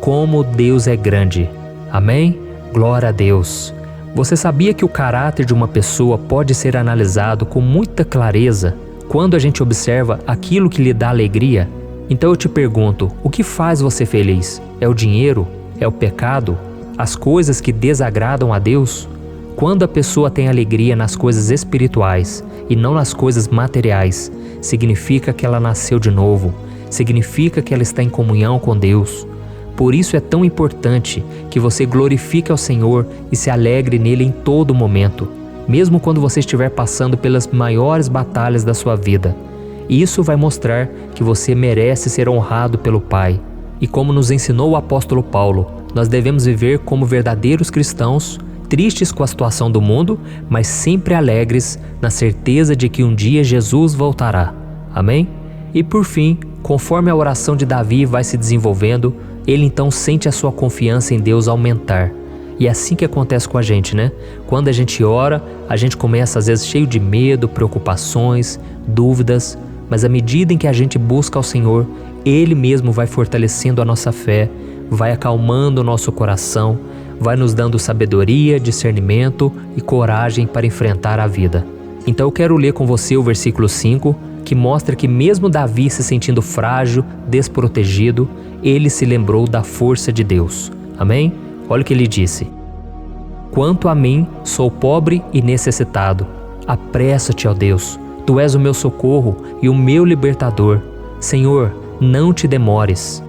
como Deus é grande. Amém? Glória a Deus. Você sabia que o caráter de uma pessoa pode ser analisado com muita clareza quando a gente observa aquilo que lhe dá alegria? Então eu te pergunto, o que faz você feliz? É o dinheiro? É o pecado? As coisas que desagradam a Deus? Quando a pessoa tem alegria nas coisas espirituais e não nas coisas materiais, significa que ela nasceu de novo, significa que ela está em comunhão com Deus. Por isso é tão importante que você glorifique ao Senhor e se alegre nele em todo momento, mesmo quando você estiver passando pelas maiores batalhas da sua vida. Isso vai mostrar que você merece ser honrado pelo Pai. E como nos ensinou o apóstolo Paulo, nós devemos viver como verdadeiros cristãos, tristes com a situação do mundo, mas sempre alegres na certeza de que um dia Jesus voltará. Amém? E por fim, conforme a oração de Davi vai se desenvolvendo, ele então sente a sua confiança em Deus aumentar. E é assim que acontece com a gente, né? Quando a gente ora, a gente começa às vezes cheio de medo, preocupações, dúvidas, mas à medida em que a gente busca ao Senhor, Ele mesmo vai fortalecendo a nossa fé, vai acalmando o nosso coração, vai nos dando sabedoria, discernimento e coragem para enfrentar a vida. Então eu quero ler com você o versículo 5, que mostra que mesmo Davi se sentindo frágil, desprotegido, ele se lembrou da força de Deus. Amém? Olha o que ele disse. Quanto a mim, sou pobre e necessitado. Apressa-te, ó Deus. Tu és o meu socorro e o meu libertador. Senhor, não te demores.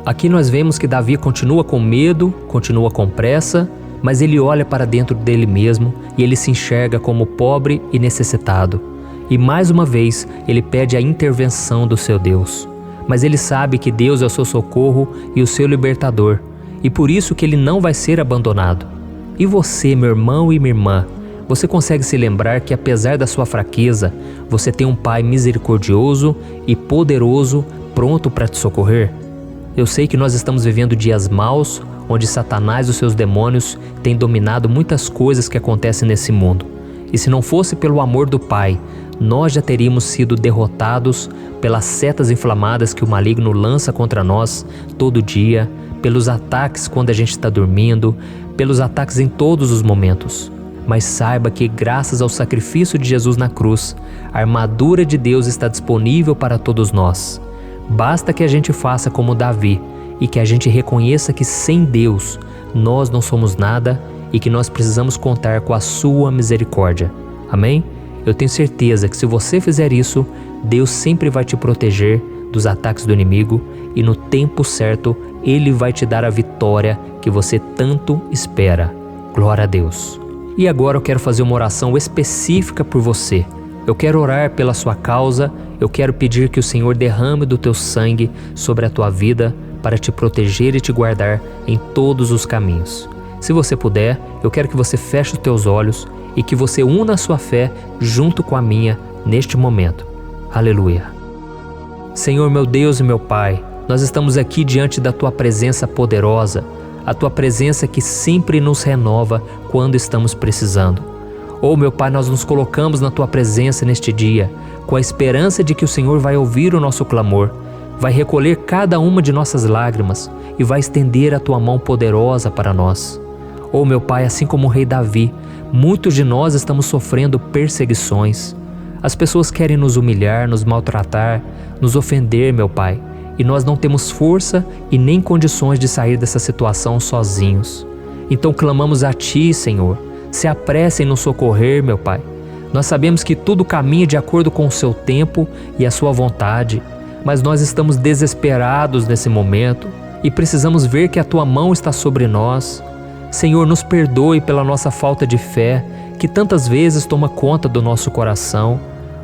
Aqui nós vemos que Davi continua com medo, continua com pressa, mas ele olha para dentro dele mesmo e ele se enxerga como pobre e necessitado. E mais uma vez, ele pede a intervenção do seu Deus. Mas ele sabe que Deus é o seu socorro e o seu libertador, e por isso que ele não vai ser abandonado. E você, meu irmão e minha irmã, você consegue se lembrar que apesar da sua fraqueza, você tem um Pai misericordioso e poderoso pronto para te socorrer? Eu sei que nós estamos vivendo dias maus, onde Satanás e os seus demônios têm dominado muitas coisas que acontecem nesse mundo. E se não fosse pelo amor do Pai, nós já teríamos sido derrotados pelas setas inflamadas que o maligno lança contra nós todo dia, pelos ataques quando a gente está dormindo, pelos ataques em todos os momentos. mas saiba que graças ao sacrifício de Jesus na cruz, a armadura de Deus está disponível para todos nós. Basta que a gente faça como Davi e que a gente reconheça que sem Deus nós não somos nada e que nós precisamos contar com a sua misericórdia. Amém? Eu tenho certeza que se você fizer isso, Deus sempre vai te proteger dos ataques do inimigo e no tempo certo Ele vai te dar a vitória que você tanto espera. Glória a Deus. E agora eu quero fazer uma oração específica por você. Eu quero orar pela sua causa, eu quero pedir que o Senhor derrame do teu sangue sobre a tua vida para te proteger e te guardar em todos os caminhos. Se você puder, eu quero que você feche os teus olhos e que você una a sua fé junto com a minha neste momento. Aleluia. Senhor meu Deus e meu Pai, nós estamos aqui diante da Tua presença poderosa, a Tua presença que sempre nos renova quando estamos precisando. Oh meu Pai, nós nos colocamos na Tua presença neste dia, com a esperança de que o Senhor vai ouvir o nosso clamor, vai recolher cada uma de nossas lágrimas e vai estender a Tua mão poderosa para nós. Oh meu Pai, assim como o rei Davi, muitos de nós estamos sofrendo perseguições. As pessoas querem nos humilhar, nos maltratar, nos ofender, meu Pai, e nós não temos força e nem condições de sair dessa situação sozinhos. Então clamamos a Ti, Senhor, se apresse em nos socorrer, meu Pai. Nós sabemos que tudo caminha de acordo com o Seu tempo e a Sua vontade, mas nós estamos desesperados nesse momento e precisamos ver que a Tua mão está sobre nós. Senhor, nos perdoe pela nossa falta de fé, que tantas vezes toma conta do nosso coração.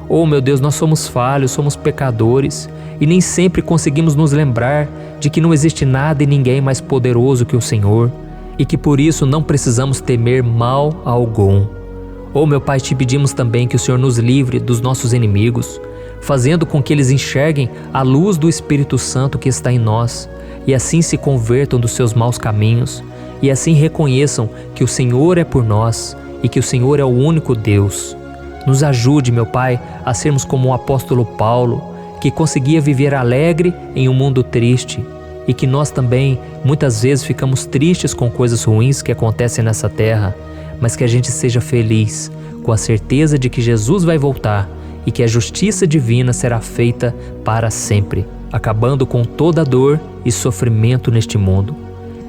Oh meu Deus, nós somos falhos, somos pecadores e nem sempre conseguimos nos lembrar de que não existe nada e ninguém mais poderoso que o Senhor e que por isso não precisamos temer mal algum. Oh meu Pai, te pedimos também que o Senhor nos livre dos nossos inimigos, fazendo com que eles enxerguem a luz do Espírito Santo que está em nós e assim se convertam dos seus maus caminhos e assim reconheçam que o Senhor é por nós e que o Senhor é o único Deus. Nos ajude, meu Pai, a sermos como o apóstolo Paulo, que conseguia viver alegre em um mundo triste e que nós também muitas vezes ficamos tristes com coisas ruins que acontecem nessa terra, mas que a gente seja feliz com a certeza de que Jesus vai voltar e que a justiça divina será feita para sempre, acabando com toda dor e sofrimento neste mundo.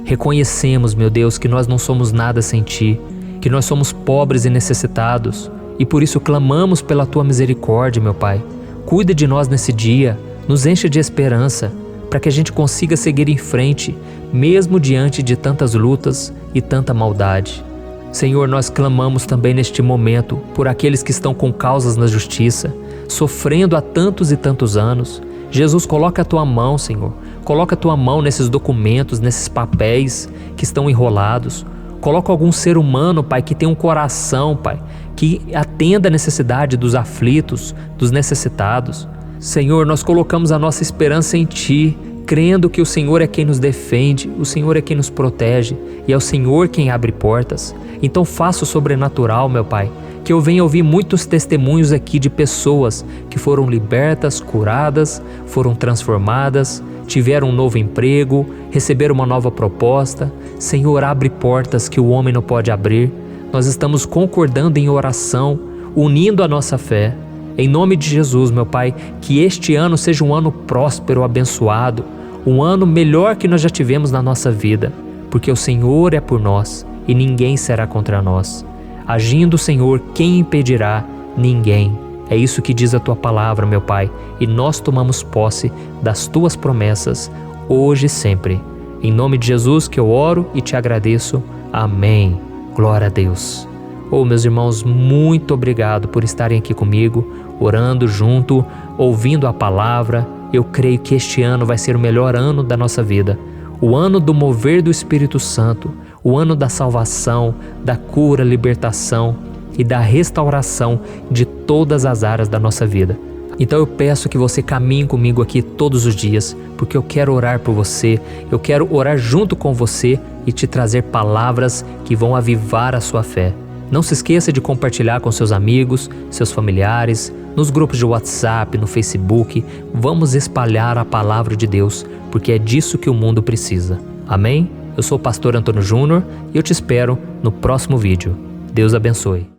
Reconhecemos, meu Deus, que nós não somos nada sem Ti, que nós somos pobres e necessitados, e por isso clamamos pela Tua misericórdia, meu Pai. Cuida de nós nesse dia, nos enche de esperança, para que a gente consiga seguir em frente, mesmo diante de tantas lutas e tanta maldade. Senhor, nós clamamos também neste momento por aqueles que estão com causas na justiça, sofrendo há tantos e tantos anos. Jesus, coloca a Tua mão, Senhor. Coloca a Tua mão nesses documentos, nesses papéis que estão enrolados. Coloca algum ser humano, Pai, que tem um coração, Pai, que atenda a necessidade dos aflitos, dos necessitados. Senhor, nós colocamos a nossa esperança em Ti, crendo que o Senhor é quem nos defende, o Senhor é quem nos protege e é o Senhor quem abre portas. Então faça o sobrenatural, meu Pai, que eu venha ouvir muitos testemunhos aqui de pessoas que foram libertas, curadas, foram transformadas, tiveram um novo emprego, receberam uma nova proposta. Senhor, abre portas que o homem não pode abrir. Nós estamos concordando em oração, unindo a nossa fé. Em nome de Jesus, meu Pai, que este ano seja um ano próspero, abençoado, um ano melhor que nós já tivemos na nossa vida, porque o Senhor é por nós e ninguém será contra nós. Agindo o Senhor, quem impedirá? Ninguém. É isso que diz a Tua palavra, meu Pai, e nós tomamos posse das Tuas promessas, hoje e sempre. Em nome de Jesus que eu oro e te agradeço. Amém. Glória a Deus. Oh, meus irmãos, muito obrigado por estarem aqui comigo, orando junto, ouvindo a palavra. Eu creio que este ano vai ser o melhor ano da nossa vida. O ano do mover do Espírito Santo, o ano da salvação, da cura, libertação e da restauração de todas as áreas da nossa vida. Então eu peço que você caminhe comigo aqui todos os dias, porque eu quero orar por você, eu quero orar junto com você e te trazer palavras que vão avivar a sua fé. Não se esqueça de compartilhar com seus amigos, seus familiares, nos grupos de WhatsApp, no Facebook. Vamos espalhar a palavra de Deus, porque é disso que o mundo precisa. Amém? Eu sou o pastor Antônio Júnior e eu te espero no próximo vídeo. Deus abençoe.